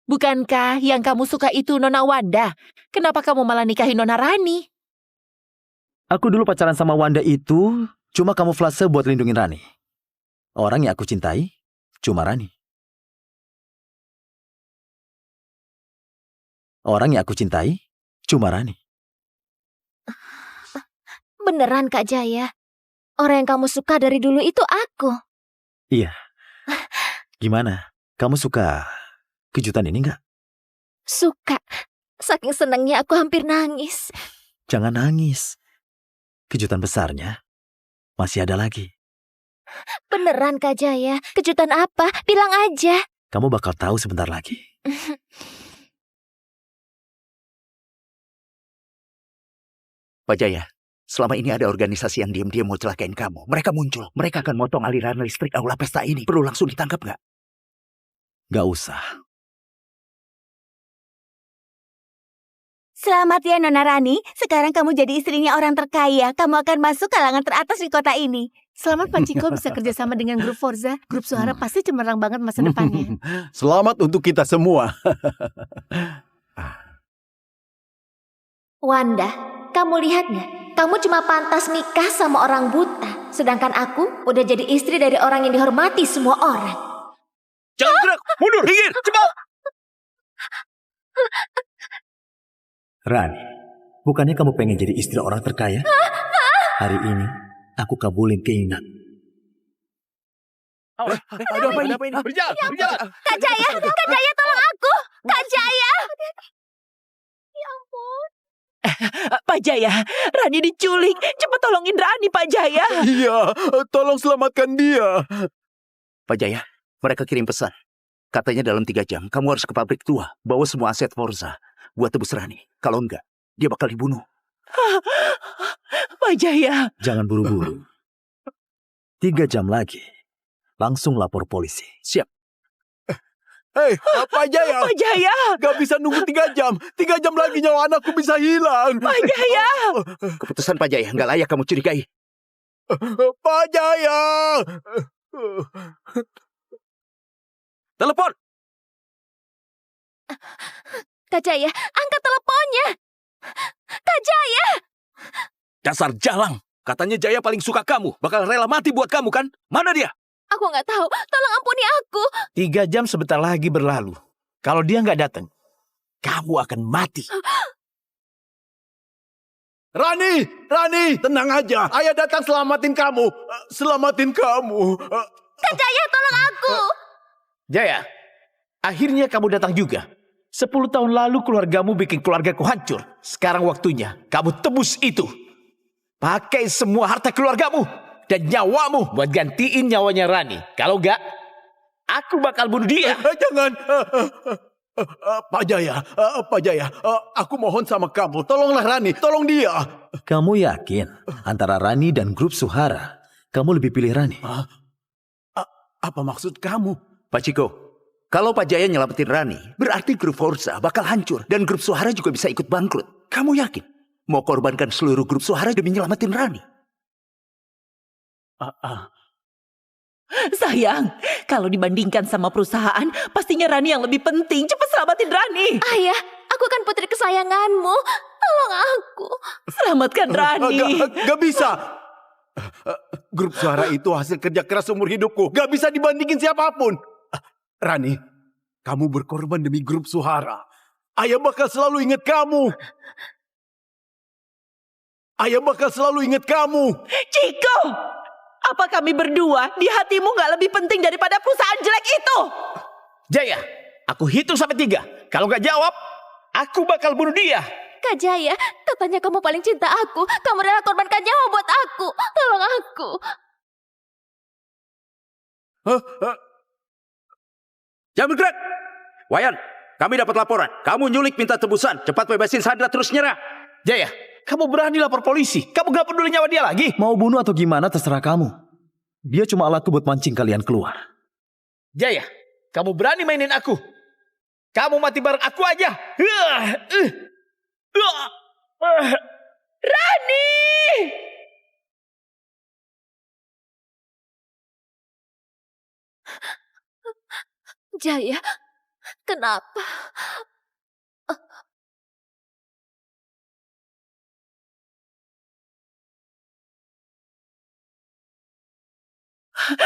bukankah yang kamu suka itu Nona Wanda? Kenapa kamu malah nikahin Nona Rani? Aku dulu pacaran sama Wanda itu cuma kamuflase buat lindungin Rani. Orang yang aku cintai cuma Rani. Orang yang aku cintai cuma Rani. Beneran Kak Jaya? Orang yang kamu suka dari dulu itu aku. Iya. Gimana? Kamu suka kejutan ini nggak? Suka. Saking senangnya aku hampir nangis. Jangan nangis. Kejutan besarnya masih ada lagi. Beneran Kak Jaya? Kejutan apa? Bilang aja. Kamu bakal tahu sebentar lagi. Pak Jaya, selama ini ada organisasi yang diam-diam mau celakain kamu. Mereka muncul. Mereka akan motong aliran listrik aula pesta ini. Perlu langsung ditangkap nggak? Gak usah. Selamat ya Nona Rani. Sekarang kamu jadi istrinya orang terkaya. Kamu akan masuk kalangan teratas di kota ini. Selamat Pak Ciko bisa kerjasama dengan grup Forza. Grup Suhara pasti cemerlang banget masa depannya. Selamat untuk kita semua. Wanda, kamu lihat nggak? Kamu cuma pantas nikah sama orang buta. Sedangkan aku udah jadi istri dari orang yang dihormati semua orang. Jangan gerak, mundur, minggir, cepat. Rani, bukannya kamu pengen jadi istri orang terkaya? Hari ini, aku kabulin keinginan. Ada apa ini? Berjalan, berjalan. Kak Jaya tolong aku. Kak Jaya. Ya ampun. Pak Jaya, Rani diculik. Cepat tolongin Rani, Pak Jaya. Iya, tolong selamatkan dia. Pak Jaya, mereka kirim pesan. Katanya dalam 3 jam kamu harus ke pabrik tua, bawa semua aset Forza buat tebus Rani. Kalau enggak, dia bakal dibunuh. Pak Jaya. Jangan buru-buru. 3 jam lagi, langsung lapor polisi. Siap. Hei, Pak Jaya. Pak Jaya. Gak bisa nunggu 3 jam. 3 jam lagi nyawa anakku bisa hilang. Pak Jaya. Keputusan Pak Jaya nggak layak kamu curigai. Pak Jaya. Telepon! Kak Jaya, angkat teleponnya. Kak Jaya. Dasar jalang. Katanya Jaya paling suka kamu. Bakal rela mati buat kamu kan? Mana dia? Aku nggak tahu. Tolong ampuni aku. 3 jam sebentar lagi berlalu. Kalau dia nggak datang, kamu akan mati. Rani, tenang aja. Ayah datang selamatin kamu. Selamatin kamu. Kak Jaya, tolong aku. Jaya, akhirnya kamu datang juga. 10 tahun lalu keluargamu bikin keluargaku hancur. Sekarang waktunya kamu tebus itu. Pakai semua harta keluargamu dan nyawamu buat gantiin nyawanya Rani. Kalau enggak, aku bakal bunuh dia. Jangan. Pak Jaya, aku mohon sama kamu. Tolonglah Rani, tolong dia. Kamu yakin antara Rani dan grup Suhara, kamu lebih pilih Rani? Apa maksud kamu? Pak Ciko, kalau Pak Jaya nyelamatin Rani, berarti grup Forza bakal hancur. Dan grup Suhara juga bisa ikut bangkrut. Kamu yakin mau korbankan seluruh grup Suhara demi nyelamatin Rani? Sayang, kalau dibandingkan sama perusahaan, pastinya Rani yang lebih penting. Cepat selamatin Rani. Ayah, aku kan putri kesayanganmu. Tolong aku. Selamatkan Rani. Gak bisa. Grup Suhara itu hasil kerja keras seumur hidupku. Gak bisa dibandingin siapapun. Rani, kamu berkorban demi grup Suhara. Ayah bakal selalu ingat kamu. Ciko, apa kami berdua di hatimu gak lebih penting daripada perusahaan jelek itu? Jaya, aku hitung sampai 3. Kalau nggak jawab, aku bakal bunuh dia. Kak Jaya, katanya kamu paling cinta aku. Kamu rela korbankan nyawa buat aku. Tolong aku. Jangan bergerak! Wayan, kami dapat laporan. Kamu nyulik minta tebusan. Cepat bebasin Sandra terus nyerah. Jaya, kamu berani lapor polisi. Kamu gak peduli nyawa dia lagi. Mau bunuh atau gimana terserah kamu. Dia cuma alatku buat mancing kalian keluar. Jaya, kamu berani mainin aku. Kamu mati bareng aku aja. Rani! Jaya, kenapa?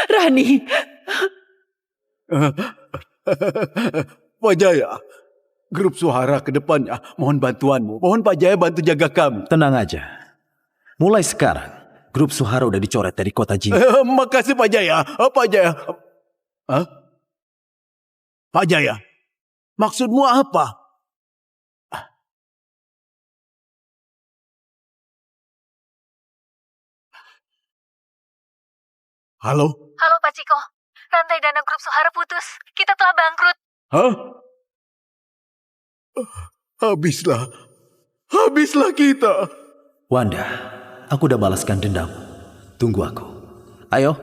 Rani! Pak Jaya, grup Suhara ke depannya mohon bantuanmu. Mohon Pak Jaya bantu jaga kami. Tenang aja. Mulai sekarang, grup Suhara udah dicoret dari kota Jin. Makasih Pak Jaya. Pak Jaya. Pak Jaya, maksudmu apa? Halo? Halo Pak Ciko, rantai dana grup Suhara putus. Kita telah bangkrut. Hah? Habislah kita. Wanda, aku udah balaskan dendam. Tunggu aku. Ayo,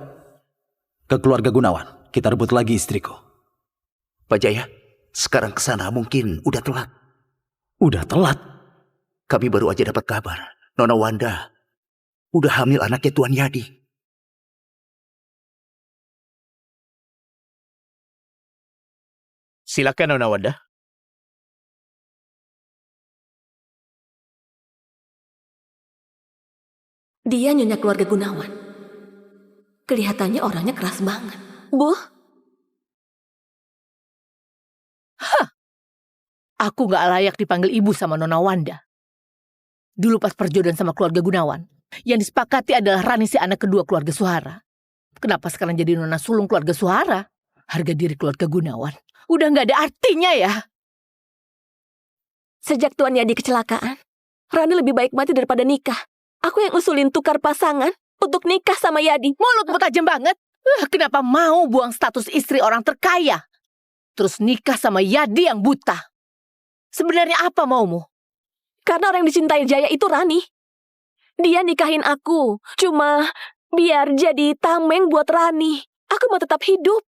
ke keluarga Gunawan. Kita rebut lagi istriku. Pak Jaya, sekarang kesana mungkin udah telat. Udah telat? Kami baru aja dapat kabar. Nona Wanda udah hamil anaknya Tuan Yadi. Silakan Nona Wanda. Dia nyonya keluarga Gunawan. Kelihatannya orangnya keras banget. Bu, Aku gak layak dipanggil ibu sama Nona Wanda. Dulu pas perjodohan sama keluarga Gunawan, yang disepakati adalah Rani si anak kedua keluarga Suhara. Kenapa sekarang jadi Nona sulung keluarga Suhara? Harga diri keluarga Gunawan udah gak ada artinya ya. Sejak Tuan Yadi kecelakaan, Rani lebih baik mati daripada nikah. Aku yang usulin tukar pasangan untuk nikah sama Yadi. Mulutmu tajam banget. Kenapa mau buang status istri orang terkaya? terus nikah sama Yadi yang buta. Sebenarnya apa maumu? Karena orang yang dicintai Jaya itu Rani. Dia nikahin aku, cuma biar jadi tameng buat Rani. Aku mau tetap hidup.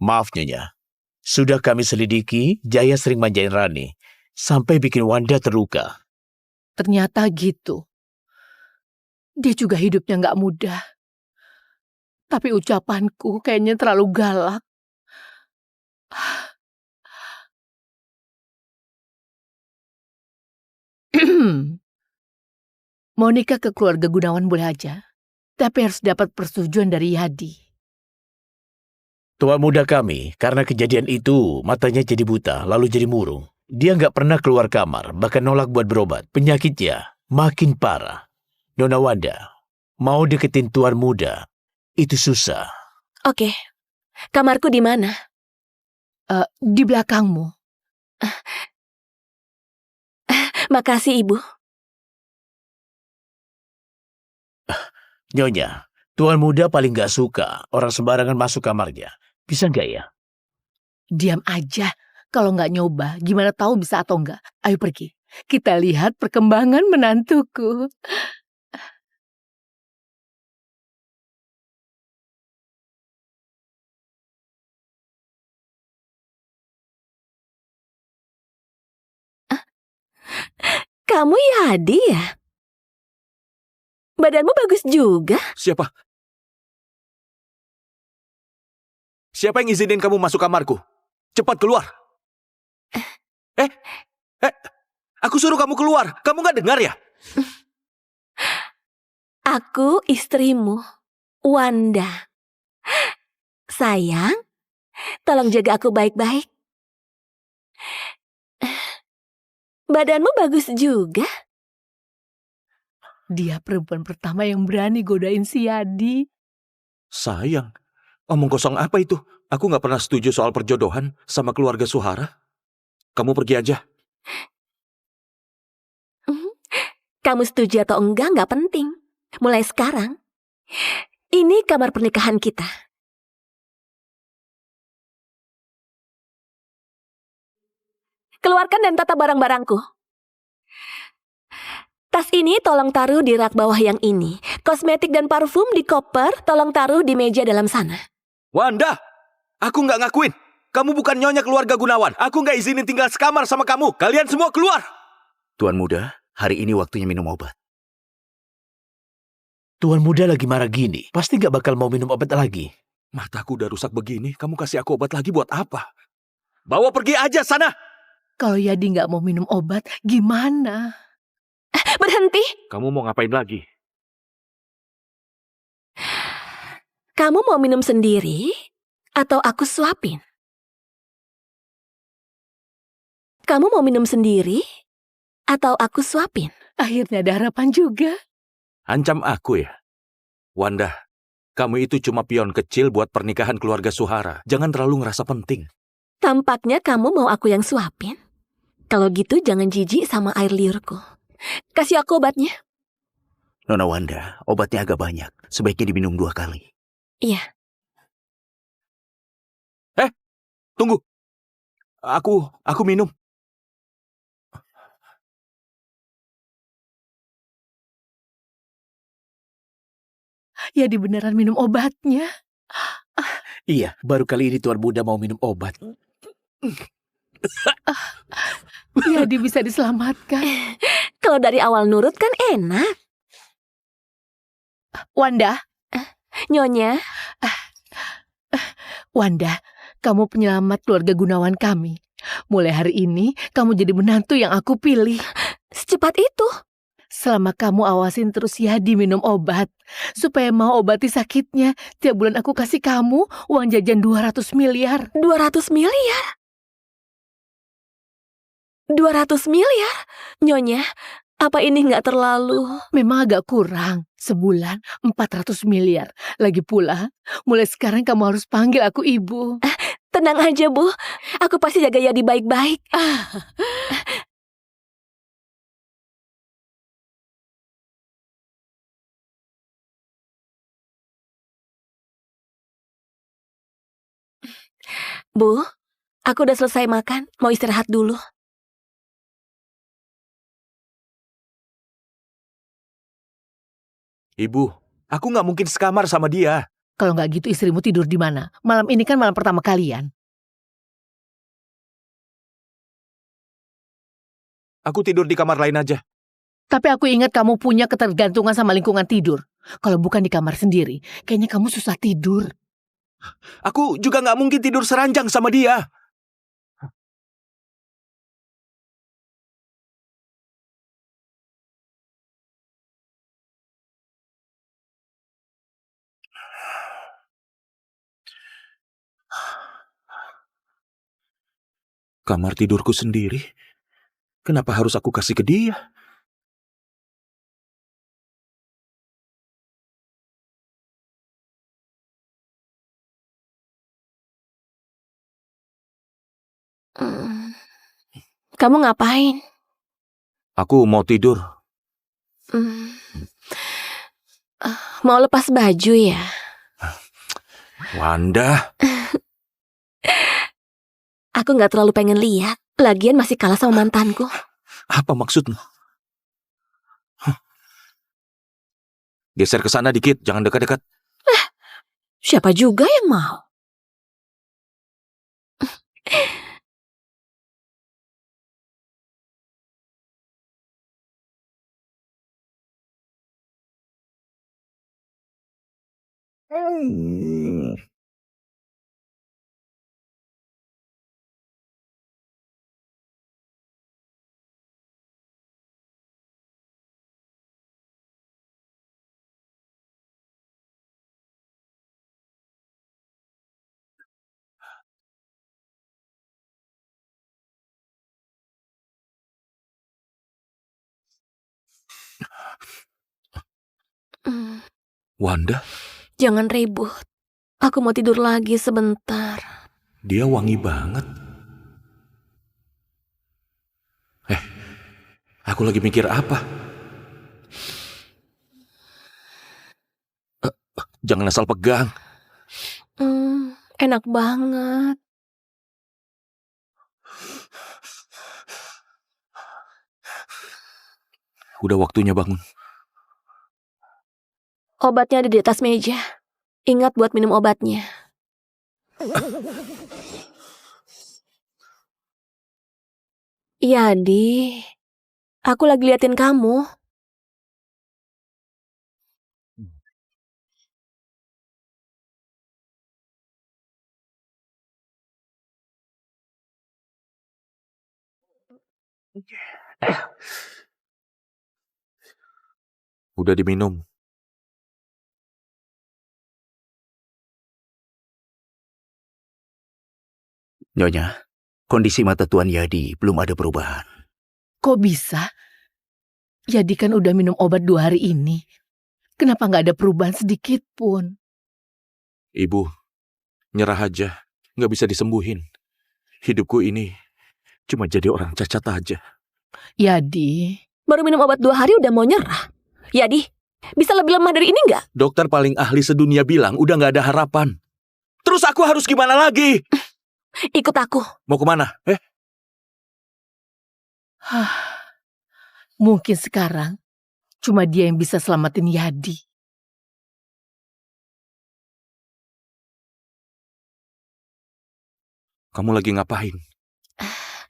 Maaf Nyonya, sudah kami selidiki, Jaya sering manjain Rani, sampai bikin Wanda terluka. Ternyata gitu. Dia juga hidupnya nggak mudah. Tapi ucapanku kayaknya terlalu galak. Mau nikah ke keluarga Gunawan boleh aja, tapi harus dapat persetujuan dari Yadi. Tua muda kami, karena kejadian itu, matanya jadi buta, lalu jadi murung. Dia nggak pernah keluar kamar, bahkan nolak buat berobat. Penyakitnya makin parah. Nona Wanda, mau deketin tuan muda, itu susah. Oke, kamarku di mana? Di belakangmu. Makasih, Ibu. Nyonya, tuan muda paling nggak suka orang sembarangan masuk kamarnya. Bisa nggak ya? Diam aja. Kalau nggak nyoba, gimana tahu bisa atau nggak? Ayo pergi. Kita lihat perkembangan menantuku. Kamu Yadi ya? Badanmu bagus juga. Siapa? Siapa yang izinin kamu masuk kamarku? Cepat keluar. Aku suruh kamu keluar. Kamu nggak dengar ya? Aku istrimu, Wanda. Sayang, tolong jaga aku baik-baik. Badanmu bagus juga. Dia perempuan pertama yang berani godain si Yadi. Sayang, omong kosong apa itu? Aku nggak pernah setuju soal perjodohan sama keluarga Suhara. Kamu pergi aja. Kamu setuju atau enggak nggak penting. Mulai sekarang, ini kamar pernikahan kita. Keluarkan dan tata barang-barangku. Tas ini tolong taruh di rak bawah yang ini. Kosmetik dan parfum di koper tolong taruh di meja dalam sana. Wanda, aku nggak ngakuin. Kamu bukan nyonya keluarga Gunawan. Aku nggak izinin tinggal sekamar sama kamu. Kalian semua keluar. Tuan muda, hari ini waktunya minum obat. Tuan muda lagi marah gini, pasti nggak bakal mau minum obat lagi. Mataku udah rusak begini, kamu kasih aku obat lagi buat apa? Bawa pergi aja sana. Kalau Yadi nggak mau minum obat, gimana? Berhenti. Kamu mau ngapain lagi? Kamu mau minum sendiri atau aku suapin? Kamu mau minum sendiri atau aku suapin? Akhirnya ada harapan juga. Ancam aku ya? Wanda, kamu itu cuma pion kecil buat pernikahan keluarga Suhara. Jangan terlalu ngerasa penting. Tampaknya kamu mau aku yang suapin. Kalau gitu jangan jijik sama air liurku. Kasih aku obatnya. Nona Wanda, obatnya agak banyak. Sebaiknya diminum 2 kali. Iya. Tunggu. Aku minum. Yadi beneran minum obatnya. Iya, baru kali ini tuan muda mau minum obat. Yadi bisa diselamatkan. Kalau dari awal nurut kan enak. Wanda. Nyonya. Wanda, kamu penyelamat keluarga Gunawan kami. Mulai hari ini, kamu jadi menantu yang aku pilih. Secepat itu? Selama kamu awasin terus Yadi minum obat. Supaya mau obati sakitnya, tiap bulan aku kasih kamu uang jajan 200 miliar. 200 miliar? 200 miliar? Nyonya, apa ini nggak terlalu? Memang agak kurang. Sebulan 400 miliar. Lagi pula, mulai sekarang kamu harus panggil aku ibu. Tenang aja, Bu. Aku pasti jaga Yadi baik-baik. Bu, aku udah selesai makan, mau istirahat dulu. Ibu, aku nggak mungkin sekamar sama dia. Kalau nggak gitu istrimu tidur di mana? Malam ini kan malam pertama kalian. Aku tidur di kamar lain aja. Tapi aku ingat kamu punya ketergantungan sama lingkungan tidur. Kalau bukan di kamar sendiri, kayaknya kamu susah tidur. Aku juga nggak mungkin tidur seranjang sama dia. Kamar tidurku sendiri. Kenapa harus aku kasih ke dia? Kamu ngapain? Aku mau tidur. Mau lepas baju ya? Wanda. Aku nggak terlalu pengen lihat. Lagian masih kalah sama mantanku. Apa maksudmu? Geser ke sana dikit, jangan dekat-dekat. Siapa juga yang mau? Wanda? Jangan ribut. Aku mau tidur lagi sebentar. Dia wangi banget. Aku lagi mikir apa? Jangan asal pegang. Enak banget. Udah waktunya bangun. Obatnya ada di atas meja. Ingat buat minum obatnya. Iya, Di. Aku lagi liatin kamu. Udah diminum. Nyonya, kondisi mata Tuan Yadi belum ada perubahan. Kok bisa? Yadi kan udah minum obat 2 hari ini. Kenapa nggak ada perubahan sedikit pun? Ibu, nyerah aja. Nggak bisa disembuhin. Hidupku ini cuma jadi orang cacat aja. Yadi. Baru minum obat 2 hari udah mau nyerah. Yadi, bisa lebih lemah dari ini nggak? Dokter paling ahli sedunia bilang udah nggak ada harapan. Terus aku harus gimana lagi? Ikut aku. Mau kemana? Mungkin sekarang cuma dia yang bisa selamatin Yadi. Kamu lagi ngapain?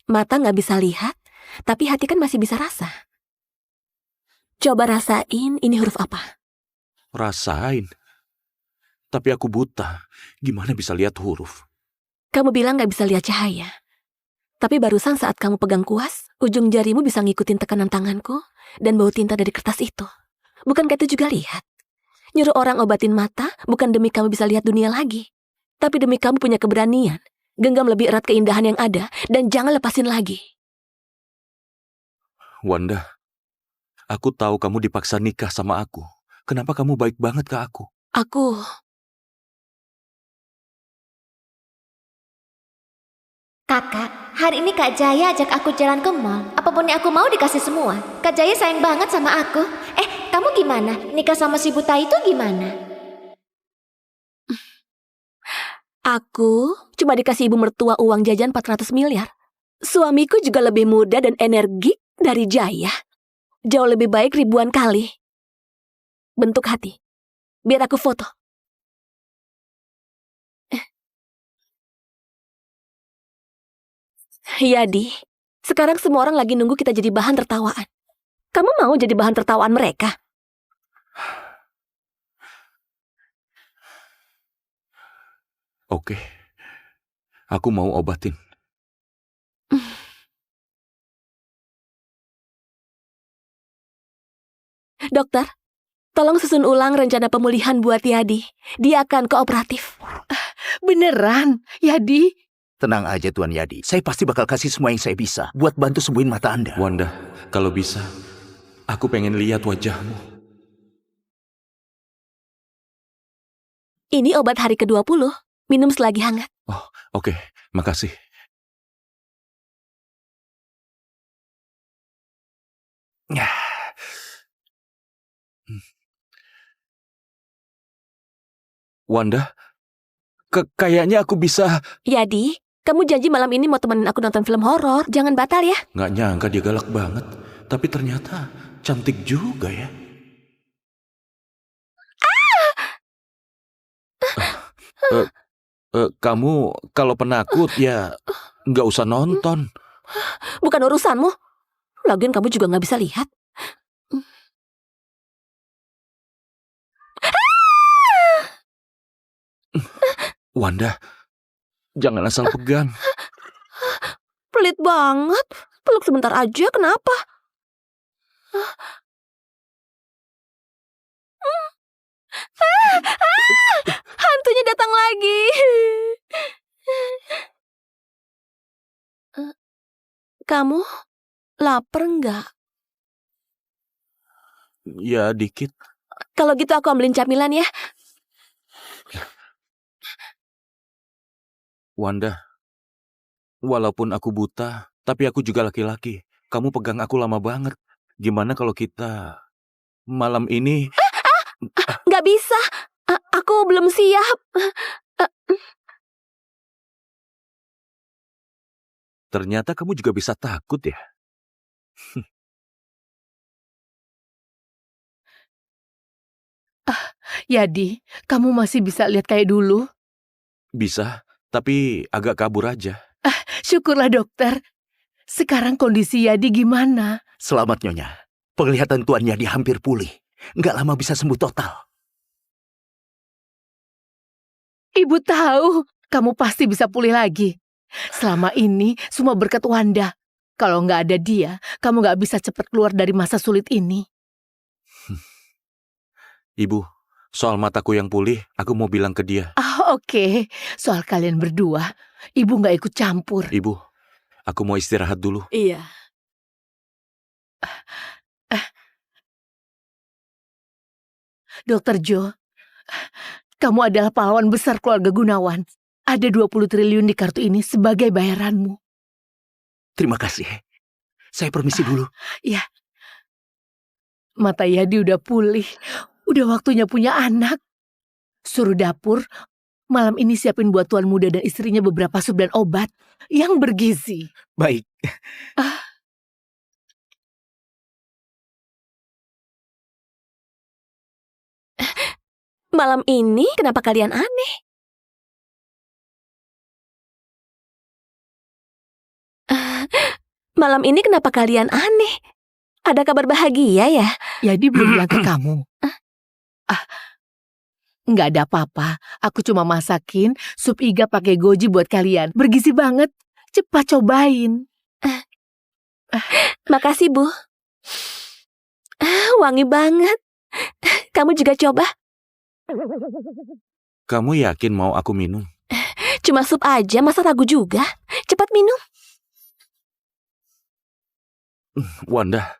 Mata nggak bisa lihat, tapi hati kan masih bisa rasa. Coba rasain ini huruf apa? Rasain. Tapi aku buta. Gimana bisa lihat huruf? Kamu bilang nggak bisa lihat cahaya. Tapi barusan saat kamu pegang kuas, ujung jarimu bisa ngikutin tekanan tanganku dan bau tinta dari kertas itu. Bukankah itu juga lihat? Nyuruh orang obatin mata bukan demi kamu bisa lihat dunia lagi. Tapi demi kamu punya keberanian. Genggam lebih erat keindahan yang ada dan jangan lepasin lagi. Wanda, aku tahu kamu dipaksa nikah sama aku. Kenapa kamu baik banget ke aku? Kakak, hari ini Kak Jaya ajak aku jalan ke mall. Apapun yang aku mau dikasih semua. Kak Jaya sayang banget sama aku. Kamu gimana? Nikah sama si buta itu gimana? Aku cuma dikasih ibu mertua uang jajan 400 miliar. Suamiku juga lebih muda dan energik dari Jaya. Jauh lebih baik ribuan kali. Bentuk hati. Biar aku foto. Yadi, sekarang semua orang lagi nunggu kita jadi bahan tertawaan. Kamu mau jadi bahan tertawaan mereka? Oke, aku mau obatin. Dokter, tolong susun ulang rencana pemulihan buat Yadi. Dia akan kooperatif. Beneran, Yadi? Tenang aja Tuan Yadi, saya pasti bakal kasih semua yang saya bisa buat bantu sembuhin mata Anda. Wanda, kalau bisa, aku pengen lihat wajahmu. Ini obat hari ke-20. Minum selagi hangat. Oh, oke, makasih. Wanda, kayaknya aku bisa... Yadi, kamu janji malam ini mau temenin aku nonton film horor. Jangan batal ya. Nggak nyangka dia galak banget. Tapi ternyata cantik juga ya. Kamu kalau penakut ya nggak usah nonton. Bukan urusanmu. Lagian kamu juga nggak bisa lihat. Wanda, jangan asal pegang. Pelit banget. Peluk sebentar aja, kenapa? Hantunya datang lagi. Kamu lapar nggak? Ya, dikit. Kalau gitu aku ambilin camilan ya. Wanda, walaupun aku buta, tapi aku juga laki-laki. Kamu pegang aku lama banget. Gimana kalau kita malam ini... Nggak bisa. Aku belum siap. Ternyata kamu juga bisa takut ya? Yadi, kamu masih bisa lihat kayak dulu? Bisa, tapi agak kabur aja. Syukurlah dokter. Sekarang kondisi Yadi gimana? Selamat Nyonya. Penglihatan Tuan Yadi hampir pulih. Nggak lama bisa sembuh total. Ibu tahu, kamu pasti bisa pulih lagi. Selama ini semua berkat Wanda. Kalau nggak ada dia, kamu nggak bisa cepat keluar dari masa sulit ini. Ibu, soal mataku yang pulih, aku mau bilang ke dia. Oke. Soal kalian berdua, ibu nggak ikut campur. Ibu, aku mau istirahat dulu. Iya. Dokter Jo, kamu adalah pahlawan besar keluarga Gunawan. Ada 20 triliun di kartu ini sebagai bayaranmu. Terima kasih. Saya permisi dulu. Ya. Mata Yadi udah pulih. Udah waktunya punya anak. Suruh dapur, malam ini siapin buat tuan muda dan istrinya beberapa sup dan obat yang bergizi. Baik. Malam ini kenapa kalian aneh? Malam ini kenapa kalian aneh? Ada kabar bahagia ya? Yadi belum bilang ke kamu. Nggak ada apa-apa. Aku cuma masakin sup iga pakai goji buat kalian. Bergizi banget. Cepat cobain. Makasih, Bu. Wangi banget. Kamu juga coba? Kamu yakin mau aku minum? Cuma sup aja, masa ragu juga? Cepat minum. Wanda,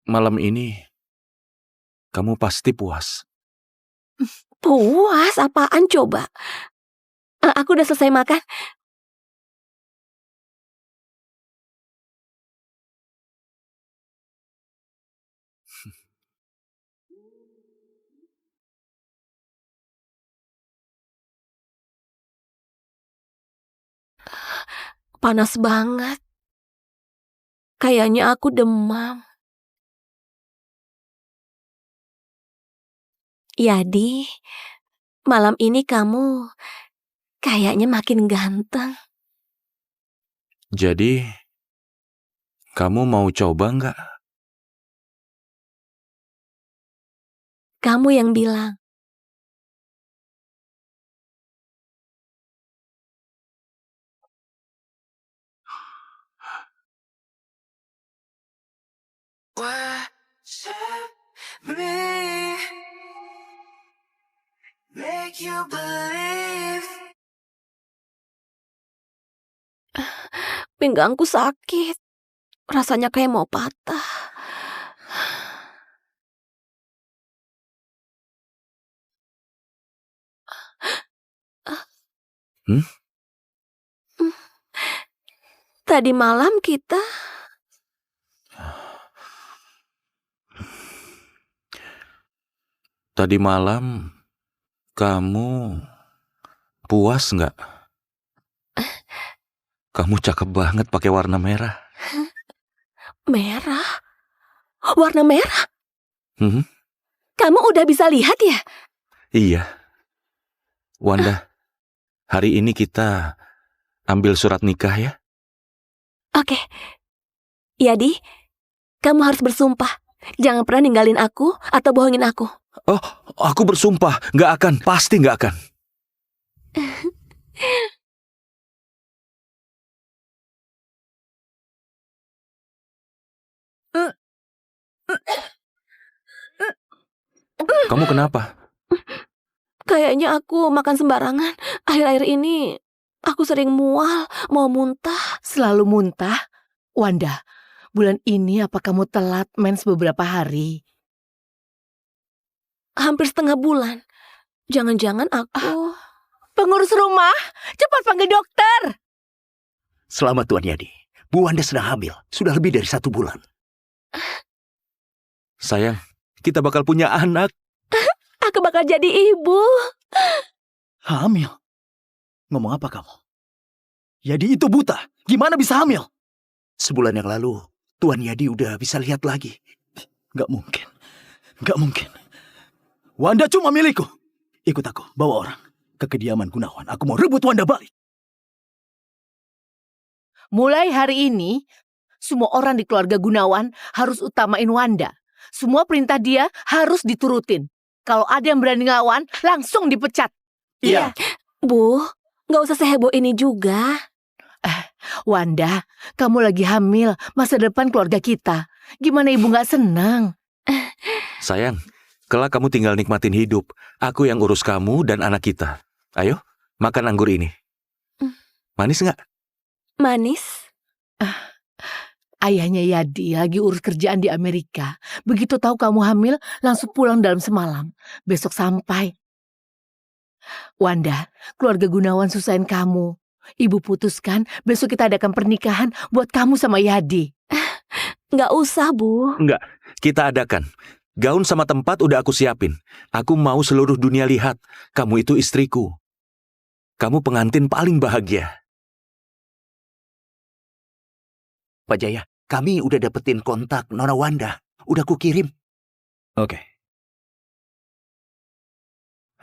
malam ini kamu pasti puas. Puas? Apaan coba? Aku udah selesai makan. Panas banget. Kayaknya aku demam. Yadi, malam ini kamu kayaknya makin ganteng. Jadi, kamu mau coba nggak? Kamu yang bilang. Worship me, make you believe. Pinggangku sakit. Rasanya kayak mau patah. Tadi malam kita Tadi malam, kamu puas nggak? Kamu cakep banget pakai warna merah. merah. Warna merah? Hmm? Kamu udah bisa lihat ya? Iya. Wanda, hari ini kita ambil surat nikah ya? Oke. Yadi, kamu harus bersumpah. Jangan pernah ninggalin aku atau bohongin aku. Oh, aku bersumpah. Nggak akan. Pasti nggak akan. Kamu kenapa? Kayaknya aku makan sembarangan. Akhir-akhir ini aku sering mual, mau muntah. Selalu muntah? Wanda, bulan ini apa kamu telat mens beberapa hari? Hampir setengah bulan. Jangan-jangan aku... Pengurus rumah, cepat panggil dokter. Selamat Tuan Yadi. Bu Wanda sedang hamil. Sudah lebih dari 1 bulan. Sayang, kita bakal punya anak. Aku bakal jadi ibu. Hamil? Ngomong apa kamu? Yadi itu buta. Gimana bisa hamil? Sebulan yang lalu, Tuan Yadi udah bisa lihat lagi. Gak mungkin. Gak mungkin. Wanda cuma milikku. Ikut aku, bawa orang ke kediaman Gunawan. Aku mau rebut Wanda balik. Mulai hari ini, semua orang di keluarga Gunawan harus utamain Wanda. Semua perintah dia harus diturutin. Kalau ada yang berani ngelawan, langsung dipecat. Iya. Bu, gak usah seheboh ini juga. Wanda, kamu lagi hamil, masa depan keluarga kita. Gimana ibu gak senang? Sayang, kelak kamu tinggal nikmatin hidup. Aku yang urus kamu dan anak kita. Ayo, makan anggur ini. Manis nggak? Manis. Ayahnya Yadi lagi urus kerjaan di Amerika. Begitu tahu kamu hamil, langsung pulang dalam semalam. Besok sampai. Wanda, keluarga Gunawan susahin kamu. Ibu putuskan besok kita adakan pernikahan buat kamu sama Yadi. Gak usah, Bu. Enggak, kita adakan. Gaun sama tempat udah aku siapin. Aku mau seluruh dunia lihat. Kamu itu istriku. Kamu pengantin paling bahagia. Pak Jaya, kami udah dapetin kontak Nona Wanda. Udah kukirim. Oke.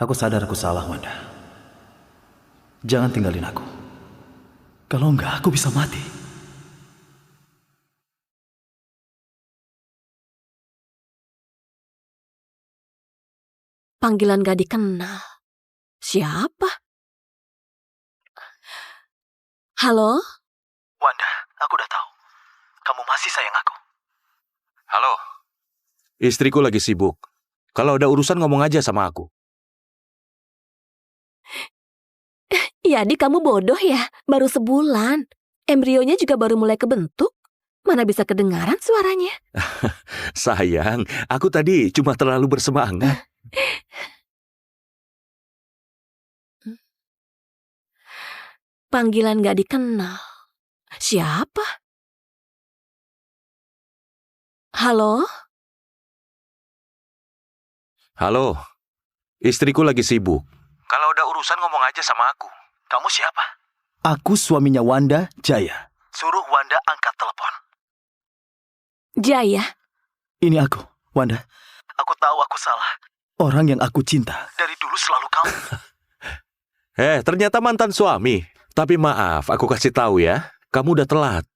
Aku sadar aku salah, Wanda. Jangan tinggalin aku. Kalau enggak, aku bisa mati. Panggilan gak dikenal. Siapa? Halo? Wanda, aku udah tahu. Kamu masih sayang aku. Halo. Istriku lagi sibuk. Kalau ada urusan ngomong aja sama aku. Yadi, kamu bodoh ya? Baru sebulan. Embrionya juga baru mulai kebentuk. Mana bisa kedengaran suaranya? Sayang, aku tadi cuma terlalu bersemangat. Panggilan gak dikenal. Siapa? Halo? Halo. Istriku lagi sibuk. Kalau ada urusan ngomong aja sama aku. Kamu siapa? Aku suaminya Wanda, Jaya. Suruh Wanda angkat telepon. Jaya, Ini aku, Wanda. Aku tahu aku salah. Orang yang aku cinta dari dulu selalu kamu. Ternyata mantan suami. Tapi maaf, aku kasih tahu ya. Kamu udah telat.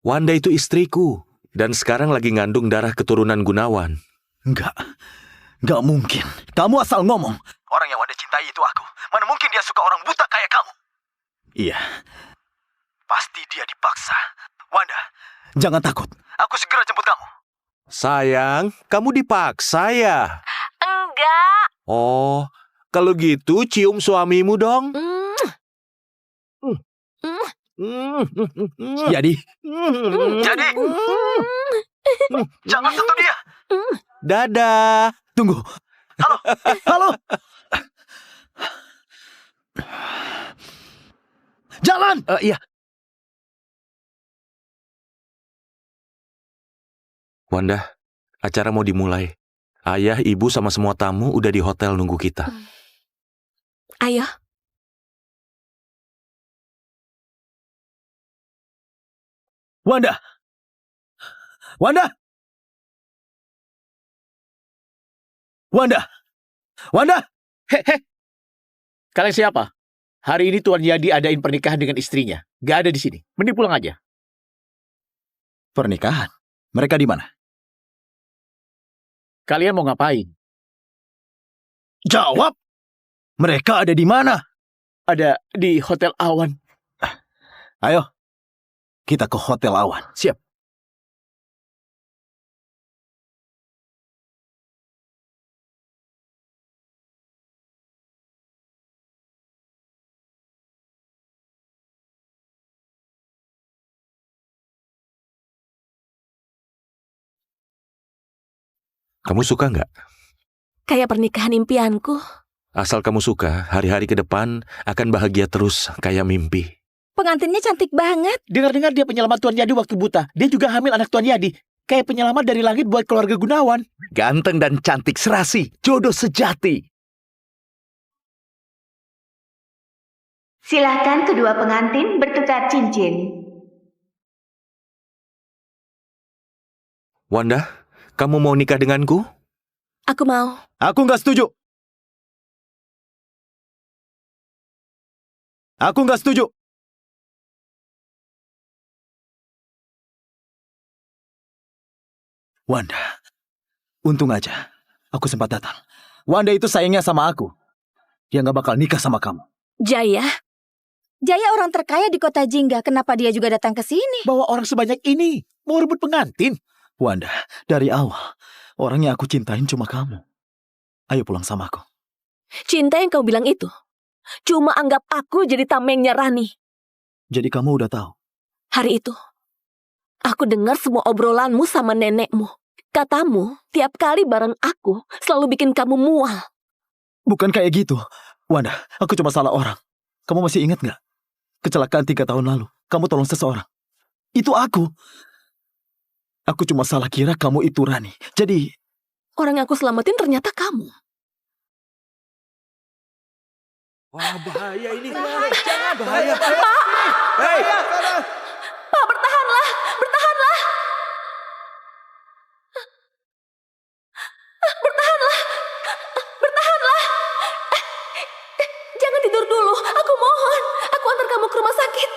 Wanda itu istriku. Dan sekarang lagi ngandung darah keturunan Gunawan. Enggak mungkin. Kamu asal ngomong. Orang yang Wanda cintai itu aku. Mana mungkin dia suka orang buta kayak kamu? Iya. Pasti dia dipaksa. Wanda, jangan takut. Aku segera jemput kamu. Sayang, kamu dipaksa ya? Enggak. Oh, kalau gitu cium suamimu dong. Jadi? Jangan sentuh dia. Dadah. Tunggu. Halo. Jalan. Iya. Wanda, acara mau dimulai. Ayah, ibu, sama semua tamu udah di hotel nunggu kita. ayo. Wanda. Wanda. Wanda. Wanda. Kalian siapa? Hari ini Tuan Yadi adain pernikahan dengan istrinya. Gak ada di sini. Mending pulang aja. Pernikahan? Mereka di mana? Kalian mau ngapain? Jawab. Mereka ada di mana? Ada di Hotel Awan. Ayo. Kita ke Hotel Awan. Siap. Kamu suka nggak? Kayak pernikahan impianku. Asal kamu suka, hari-hari ke depan akan bahagia terus kayak mimpi. Pengantinnya cantik banget. Dengar-dengar dia penyelamat Tuan Yadi waktu buta. Dia juga hamil anak Tuan Yadi. Kayak penyelamat dari langit buat keluarga Gunawan. Ganteng dan cantik serasi, jodoh sejati. Silakan kedua pengantin bertukar cincin. Wanda, kamu mau nikah denganku? Aku mau. Aku nggak setuju. Aku nggak setuju. Wanda, untung aja aku sempat datang. Wanda itu sayangnya sama aku. Dia nggak bakal nikah sama kamu. Jaya. Jaya orang terkaya di kota Jingga. Kenapa dia juga datang ke sini? Bawa orang sebanyak ini. Mau rebut pengantin. Wanda, dari awal, orang yang aku cintain cuma kamu. Ayo pulang sama aku. Cinta yang kau bilang itu cuma anggap aku jadi tamengnya Rani. Jadi kamu udah tahu? Hari itu, aku dengar semua obrolanmu sama nenekmu. Katamu, tiap kali bareng aku selalu bikin kamu mual. Bukan kayak gitu. Wanda, aku cuma salah orang. Kamu masih ingat nggak? Kecelakaan 3 tahun lalu, kamu tolong seseorang. Itu aku. Aku cuma salah kira kamu itu Rani. Jadi... Orang yang aku selamatin ternyata kamu. Wah, bahaya ini. Jangan. Bahaya. Hei. Pak, bertahanlah. Bertahanlah. Bertahanlah. Bertahanlah. Jangan tidur dulu. Aku mohon. Aku antar kamu ke rumah sakit.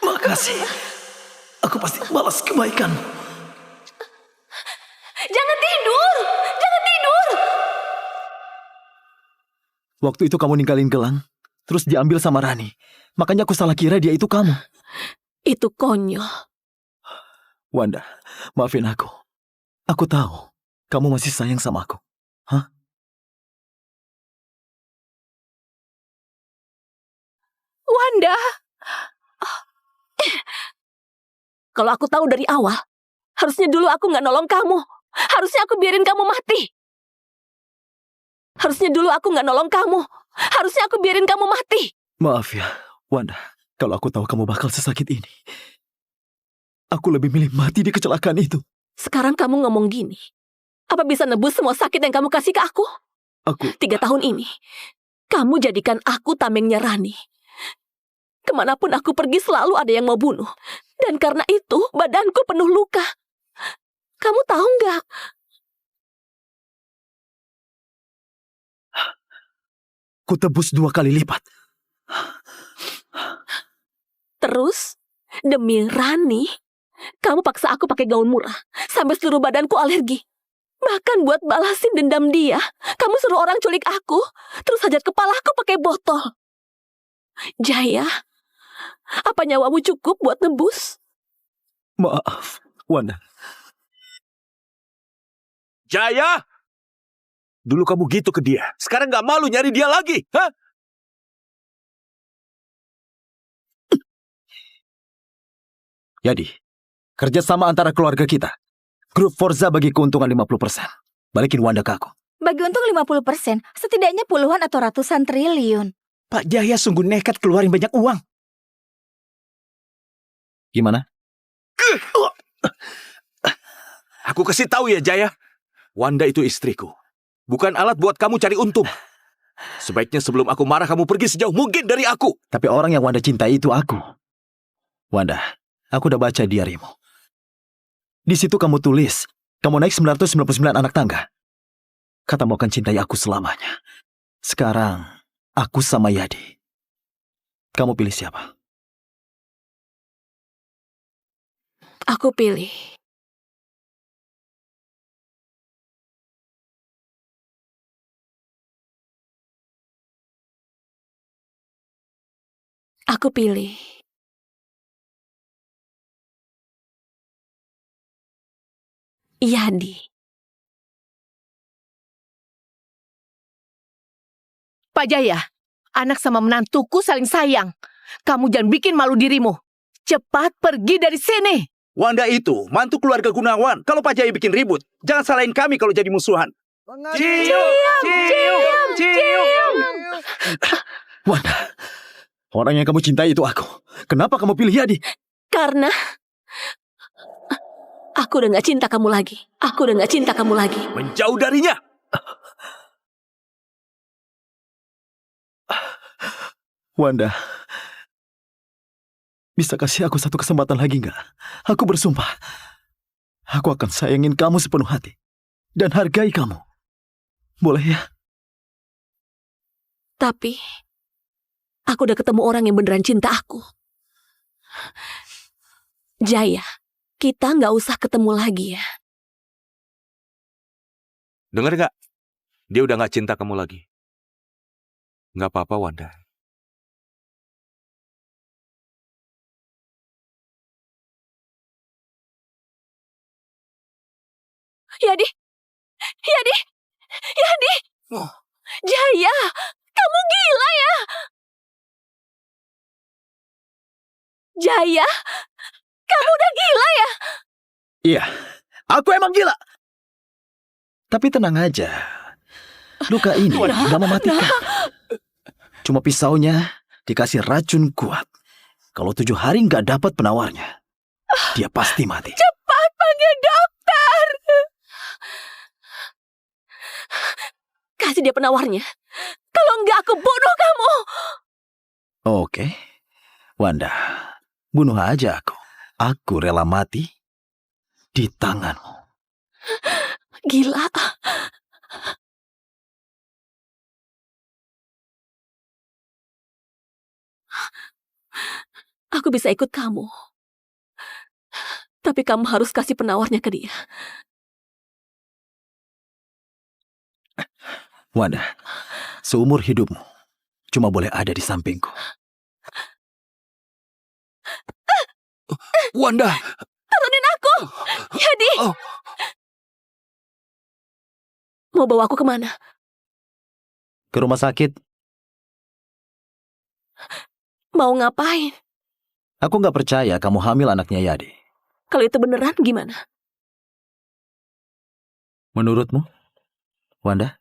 Makasih. Aku pasti balas kebaikanmu. Jangan tidur. Jangan tidur. Waktu itu kamu ninggalin gelang, terus diambil sama Rani. Makanya aku salah kira dia itu kamu. Itu konyol. Wanda, maafin aku. Aku tahu kamu masih sayang sama aku. Hah? Wanda. Kalau aku tahu dari awal, harusnya dulu aku nggak nolong kamu. Harusnya aku biarin kamu mati. Harusnya dulu aku nggak nolong kamu. Harusnya aku biarin kamu mati. Maaf ya, Wanda. Kalau aku tahu kamu bakal sesakit ini, aku lebih milih mati di kecelakaan itu. Sekarang kamu ngomong gini. Apa bisa nebus semua sakit yang kamu kasih ke aku? 3 tahun ini, kamu jadikan aku tamengnya Rani. Kemanapun aku pergi selalu ada yang mau bunuh. Dan karena itu badanku penuh luka. Kamu tahu nggak? Ku tebus 2 kali lipat. Terus, demi Rani, kamu paksa aku pakai gaun murah. Sampai seluruh badanku alergi. Bahkan buat balasin dendam dia, kamu suruh orang culik aku, terus hajat kepalaku pakai botol. Jaya, apa nyawamu cukup buat nebus? Maaf, Wanda. Jaya! Dulu kamu gitu ke dia. Sekarang gak malu nyari dia lagi, hah? Jadi, kerjasama antara keluarga kita. Grup Forza bagi keuntungan 50%. Balikin Wanda ke aku. Bagi untung 50%, setidaknya puluhan atau ratusan triliun. Pak Jaya sungguh nekat keluarin banyak uang. Gimana? Aku kasih tahu ya, Jaya. Wanda itu istriku. Bukan alat buat kamu cari untung. Sebaiknya sebelum aku marah, kamu pergi sejauh mungkin dari aku. Tapi orang yang Wanda cintai itu aku. Wanda, aku udah baca diarimu. Di situ kamu tulis, kamu naik 999 anak tangga. Katamu akan cintai aku selamanya. Sekarang, aku sama Yadi. Kamu pilih siapa? Aku pilih. Aku pilih. Yadi. Pak Jaya, anak sama menantuku saling sayang. Kamu jangan bikin malu dirimu. Cepat pergi dari sini. Wanda itu mantu keluarga Gunawan. Kalau Pak Jaya bikin ribut, jangan salahin kami kalau jadi musuhan. Cium. Wanda, orang yang kamu cintai itu aku. Kenapa kamu pilih Yadi? Karena aku udah gak cinta kamu lagi. Aku udah gak cinta kamu lagi. Menjauh darinya. Wanda, bisa kasih aku satu kesempatan lagi nggak? Aku bersumpah, aku akan sayangin kamu sepenuh hati dan hargai kamu. Boleh ya? Tapi aku udah ketemu orang yang beneran cinta aku. Jaya, kita nggak usah ketemu lagi ya. Dengar gak? Dia udah gak cinta kamu lagi. Gak apa-apa, Wanda. Yadi! Jaya, kamu gila ya? Jaya, kamu udah gila ya? Iya, aku emang gila. Tapi tenang aja, luka ini gak mematikan. Cuma pisaunya dikasih racun kuat. Kalau 7 hari nggak dapat penawarnya, dia pasti mati. Cepat panggil dokter. Kasih dia penawarnya. Kalau enggak aku bunuh kamu. Oke, Wanda, bunuh aja aku. Aku rela mati di tanganmu. Gila. Aku bisa ikut kamu. Tapi kamu harus kasih penawarnya ke dia. Wanda, seumur hidupmu cuma boleh ada di sampingku. Wanda! Turunin aku! Yadi! Mau bawa aku kemana? Ke rumah sakit. Mau ngapain? Aku nggak percaya kamu hamil anaknya Yadi. Kalau itu beneran gimana? Menurutmu, Wanda?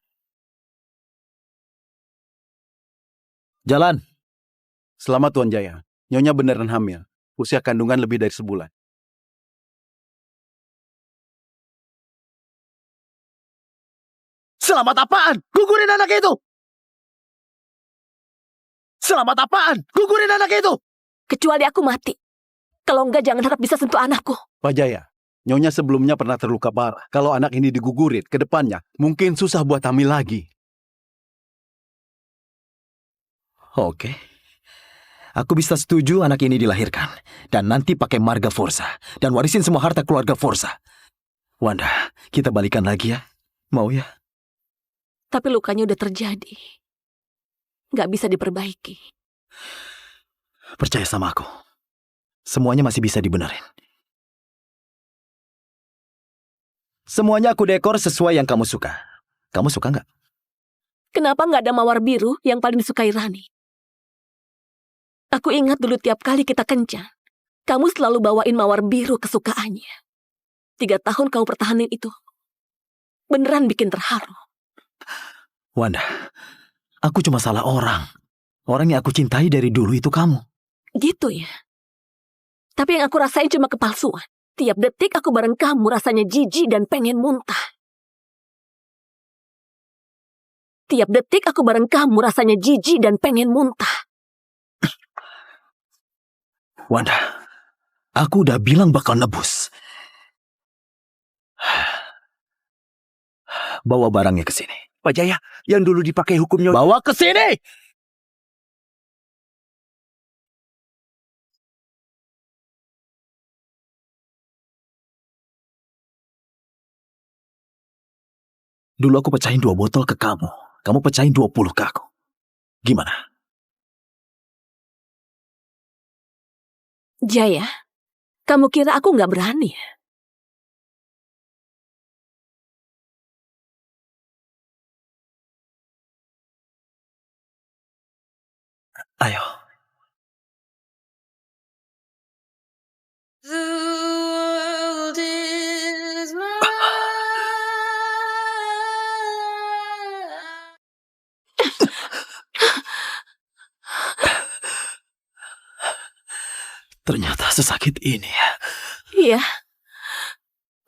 Jalan. Selamat Tuan Jaya. Nyonya beneran hamil. Usia kandungan lebih dari sebulan. Selamat apaan? Gugurin anak itu! Selamat apaan? Gugurin anak itu! Kecuali aku mati. Kalau enggak, jangan harap bisa sentuh anakku. Pak Jaya, Nyonya sebelumnya pernah terluka parah. Kalau anak ini digugurit ke depannya, mungkin susah buat hamil lagi. Oke. Aku bisa setuju anak ini dilahirkan. Dan nanti pakai marga Forza. Dan warisin semua harta keluarga Forza. Wanda, kita balikan lagi ya. Mau ya? Tapi lukanya udah terjadi. Nggak bisa diperbaiki. Percaya sama aku. Semuanya masih bisa dibenerin. Semuanya aku dekor sesuai yang kamu suka. Kamu suka nggak? Kenapa nggak ada mawar biru yang paling disukai Rani? Aku ingat dulu tiap kali kita kencan, kamu selalu bawain mawar biru kesukaannya. 3 tahun kamu pertahanin itu. Beneran bikin terharu. Wanda, aku cuma salah orang. Orang yang aku cintai dari dulu itu kamu. Gitu ya? Tapi yang aku rasain cuma kepalsuan. Tiap detik aku bareng kamu rasanya jijik dan pengen muntah. Tiap detik aku bareng kamu rasanya jijik dan pengen muntah. Wanda, aku udah bilang bakal nebus. Bawa barangnya ke sini. Pak Jaya, yang dulu dipakai hukum Nyonya. Bawa ke sini! Dulu aku pecahin 2 botol ke kamu. Kamu pecahin 20 ke aku. Gimana? Jaya, kamu kira aku nggak berani? Ayo. The world is mine. Ternyata sesakit ini ya. Iya.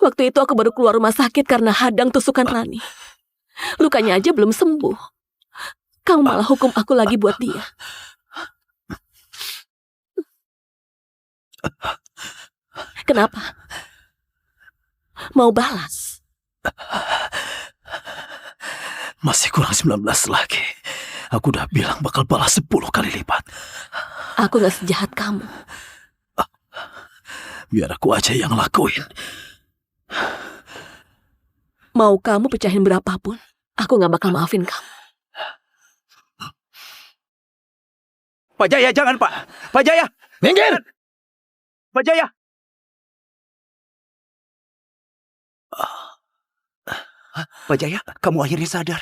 Waktu itu aku baru keluar rumah sakit karena hadang tusukan Rani. Lukanya aja belum sembuh. Kamu malah hukum aku lagi buat dia. Kenapa? Mau balas? Masih kurang 19 lagi. Aku udah bilang bakal balas 10 kali lipat. Aku gak sejahat kamu. Biar aku aja yang lakuin. Mau kamu pecahin berapapun, aku gak bakal maafin kamu. Pak Jaya, jangan Pak. Pak Jaya. Minggir! Pak Jaya. Pak Jaya, kamu akhirnya sadar.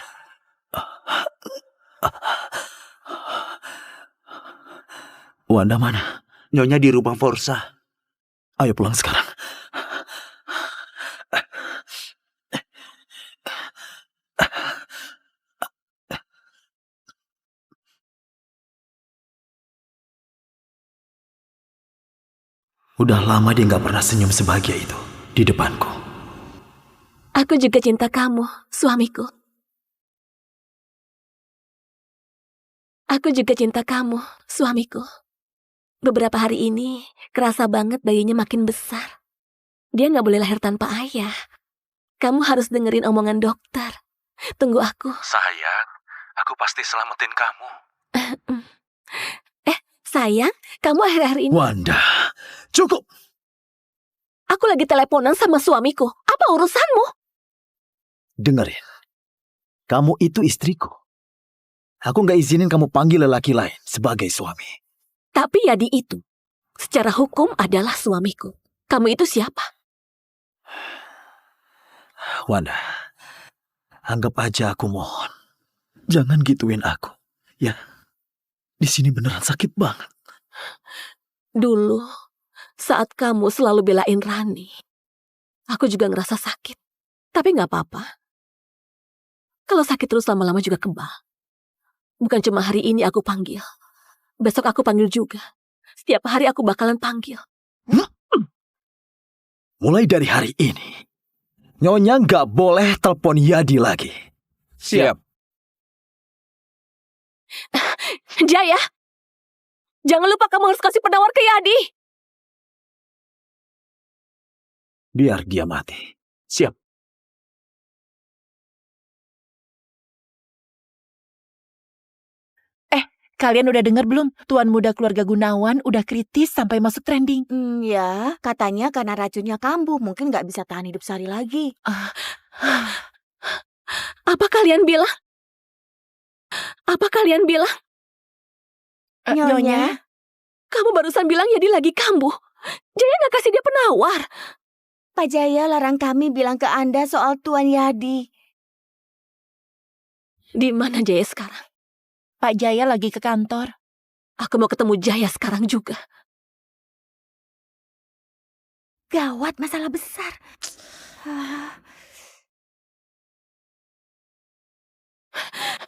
Wanda mana? Nyonya di rumah Forza. Ayo pulang sekarang. Udah lama dia gak pernah senyum sebahagia itu di depanku. Aku juga cinta kamu, suamiku. Aku juga cinta kamu, suamiku. Beberapa hari ini, kerasa banget bayinya makin besar. Dia gak boleh lahir tanpa ayah. Kamu harus dengerin omongan dokter. Tunggu aku. Sayang, aku pasti selamatin kamu. Sayang, kamu akhir-akhir ini... Wanda, cukup! Aku lagi teleponan sama suamiku. Apa urusanmu? Dengerin. Kamu itu istriku. Aku gak izinin kamu panggil lelaki lain sebagai suami. Tapi Yadi itu, secara hukum adalah suamiku. Kamu itu siapa? Wanda, anggap aja aku mohon. Jangan gituin aku, ya. Di sini beneran sakit banget. Dulu, saat kamu selalu belain Rani, aku juga ngerasa sakit. Tapi gak apa-apa. Kalau sakit terus lama-lama juga kebal. Bukan cuma hari ini aku panggil. Besok aku panggil juga. Setiap hari aku bakalan panggil. Mulai dari hari ini, Nyonya gak boleh telepon Yadi lagi. Siap. Jaya, Jangan lupa kamu harus kasih penawar ke Yadi. Biar dia mati. Siap. Kalian udah dengar belum? Tuan muda keluarga Gunawan udah kritis sampai masuk trending. Ya, katanya karena racunnya kambuh, mungkin nggak bisa tahan hidup sehari lagi. Apa kalian bilang? Apa kalian bilang? Nyonya? Kamu barusan bilang Yadi lagi kambuh. Jaya nggak kasih dia penawar. Pak Jaya larang kami bilang ke Anda soal Tuan Yadi. Di mana Jaya sekarang? Pak Jaya lagi ke kantor. Aku mau ketemu Jaya sekarang juga. Gawat, masalah besar.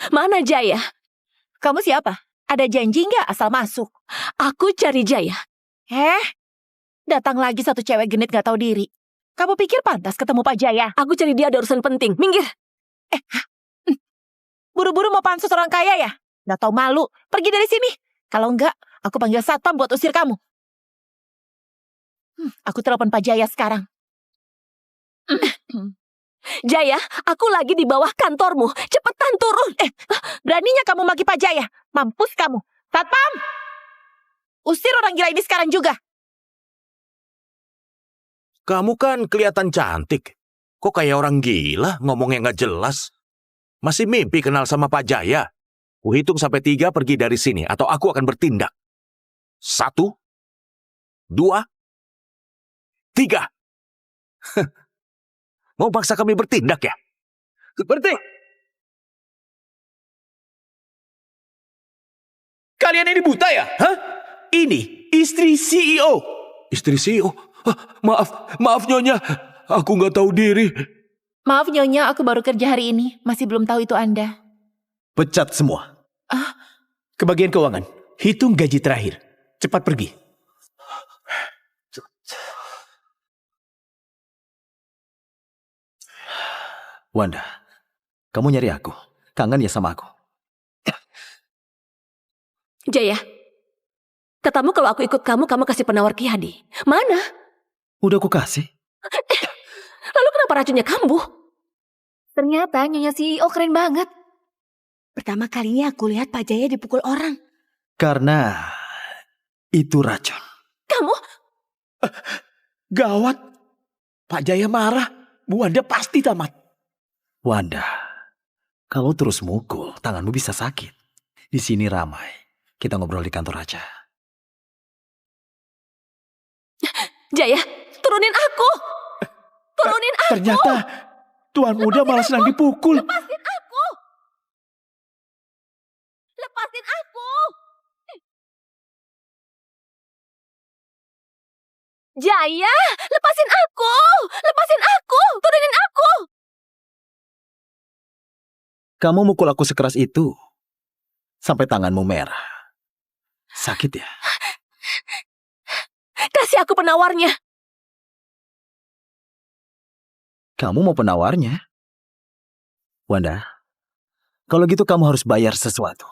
Mana Jaya? Kamu siapa? Ada janji nggak asal masuk? Aku cari Jaya. Datang lagi satu cewek genit nggak tahu diri. Kamu pikir pantas ketemu Pak Jaya? Aku cari dia, ada urusan penting. Minggir. Buru-buru mau pansus orang kaya ya? Nggak tahu malu. Pergi dari sini. Kalau enggak, aku panggil satpam buat usir kamu. Aku telepon Pak Jaya sekarang. Jaya, aku lagi di bawah kantormu. Cepetan turun. Beraninya kamu maki Pak Jaya. Mampus kamu. Satpam! Usir orang gila ini sekarang juga. Kamu kan kelihatan cantik. Kok kayak orang gila, ngomongnya nggak jelas. Masih mimpi kenal sama Pak Jaya. Kuhitung sampai 3 pergi dari sini, atau aku akan bertindak. 1, 2, 3. Mau paksa kami bertindak ya? Bertindak! Kalian ini buta ya? Hah? Ini istri CEO. Istri CEO? Maaf Nyonya. Aku nggak tahu diri. Maaf Nyonya, aku baru kerja hari ini. Masih belum tahu itu Anda. Pecat semua. Ke bagian keuangan. Hitung gaji terakhir. Cepat pergi. Wanda, kamu nyari aku. Kangen ya sama aku? Jaya, katamu kalau aku ikut kamu kasih penawar ke Yadi. Mana? Udah aku kasih. Lalu kenapa racunnya kambuh? Ternyata Nyonya CEO keren banget. Pertama kalinya aku lihat Pak Jaya dipukul orang. Karena itu racun. Kamu? Gawat. Pak Jaya marah. Bu Wanda pasti tamat. Wanda, kalau terus mukul, tanganmu bisa sakit. Di sini ramai. Kita ngobrol di kantor aja. Jaya, turunin aku. Turunin aku. Ternyata Tuan Muda malah senang dipukul. Lepasin aku. Lepasin aku. Jaya, lepasin aku. Lepasin aku. Turunin aku. Kamu mukul aku sekeras itu. Sampai tanganmu merah. Sakit ya? Kasih aku penawarnya. Kamu mau penawarnya? Wanda, kalau gitu kamu harus bayar sesuatu.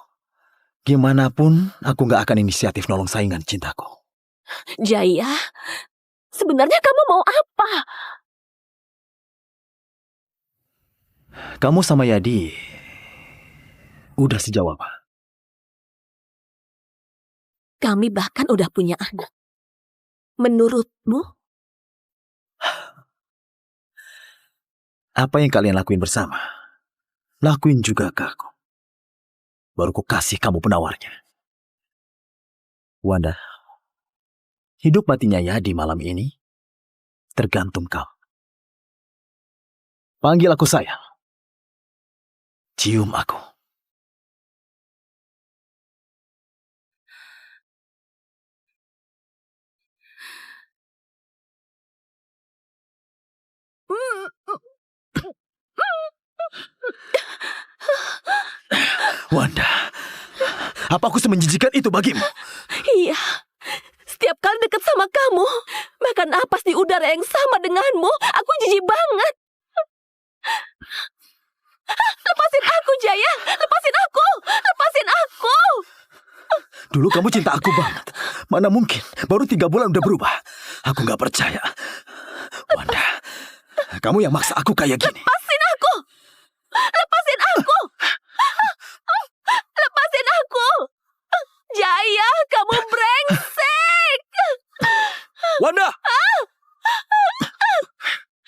Gimana pun, aku gak akan inisiatif nolong saingan cintaku. Jaya, sebenarnya kamu mau apa? Kamu sama Yadi udah sejauh apa? Kami bahkan udah punya anak. Menurutmu? Apa yang kalian lakuin bersama, lakuin juga ke aku. Baru ku kasih kamu penawarnya. Wanda, hidup matinya Yadi malam ini tergantung kau. Panggil aku sayang. Cium aku. Wanda, apa aku semenjijikan itu bagimu? Iya. Setiap kali dekat sama kamu, makan napas di udara yang sama denganmu, aku jijik banget. Lepasin aku, Jaya. Lepasin aku. Lepasin aku. Dulu kamu cinta aku banget. Mana mungkin, baru 3 bulan udah berubah. Aku nggak percaya. Wanda, kamu yang maksa aku kayak gini. Lepasin aku! Lepasin aku! Lepasin aku! Jaya, kamu brengsek! Wanda!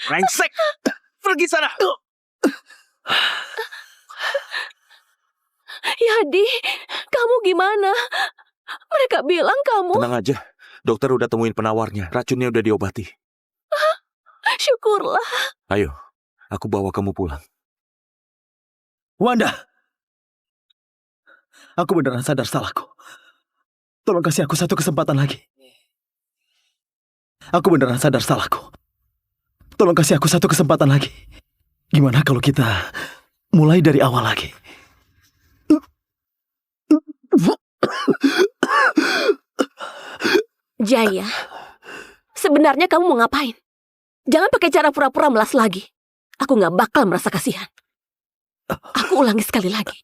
Brengsek! Pergi sana! Yadi, kamu gimana? Mereka bilang kamu... Tenang aja, dokter udah temuin penawarnya. Racunnya udah diobati. Syukurlah. Ayo, aku bawa kamu pulang. Wanda! Aku beneran sadar salahku. Tolong kasih aku satu kesempatan lagi. Aku beneran sadar salahku. Tolong kasih aku satu kesempatan lagi. Gimana kalau kita mulai dari awal lagi? Jaya, sebenarnya kamu mau ngapain? Jangan pakai cara pura-pura melas lagi. Aku gak bakal merasa kasihan. Aku ulangi sekali lagi.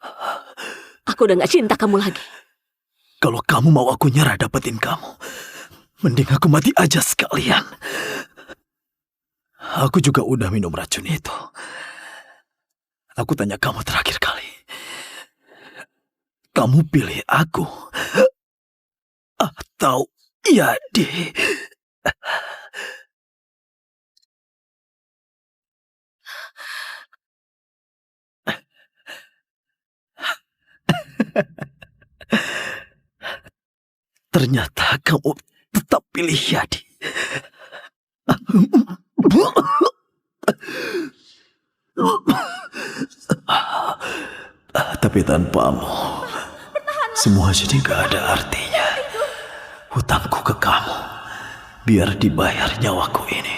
Aku udah gak cinta kamu lagi. Kalau kamu mau aku nyerah dapetin kamu, mending aku mati aja sekalian. Aku juga udah minum racun itu. Aku tanya kamu terakhir kali. Kamu pilih aku atau Yadi? Ternyata kamu tetap pilih Yadi. Tapi tanpamu, semua jadi gak ada artinya. Hutangku ke kamu, biar dibayar nyawaku ini.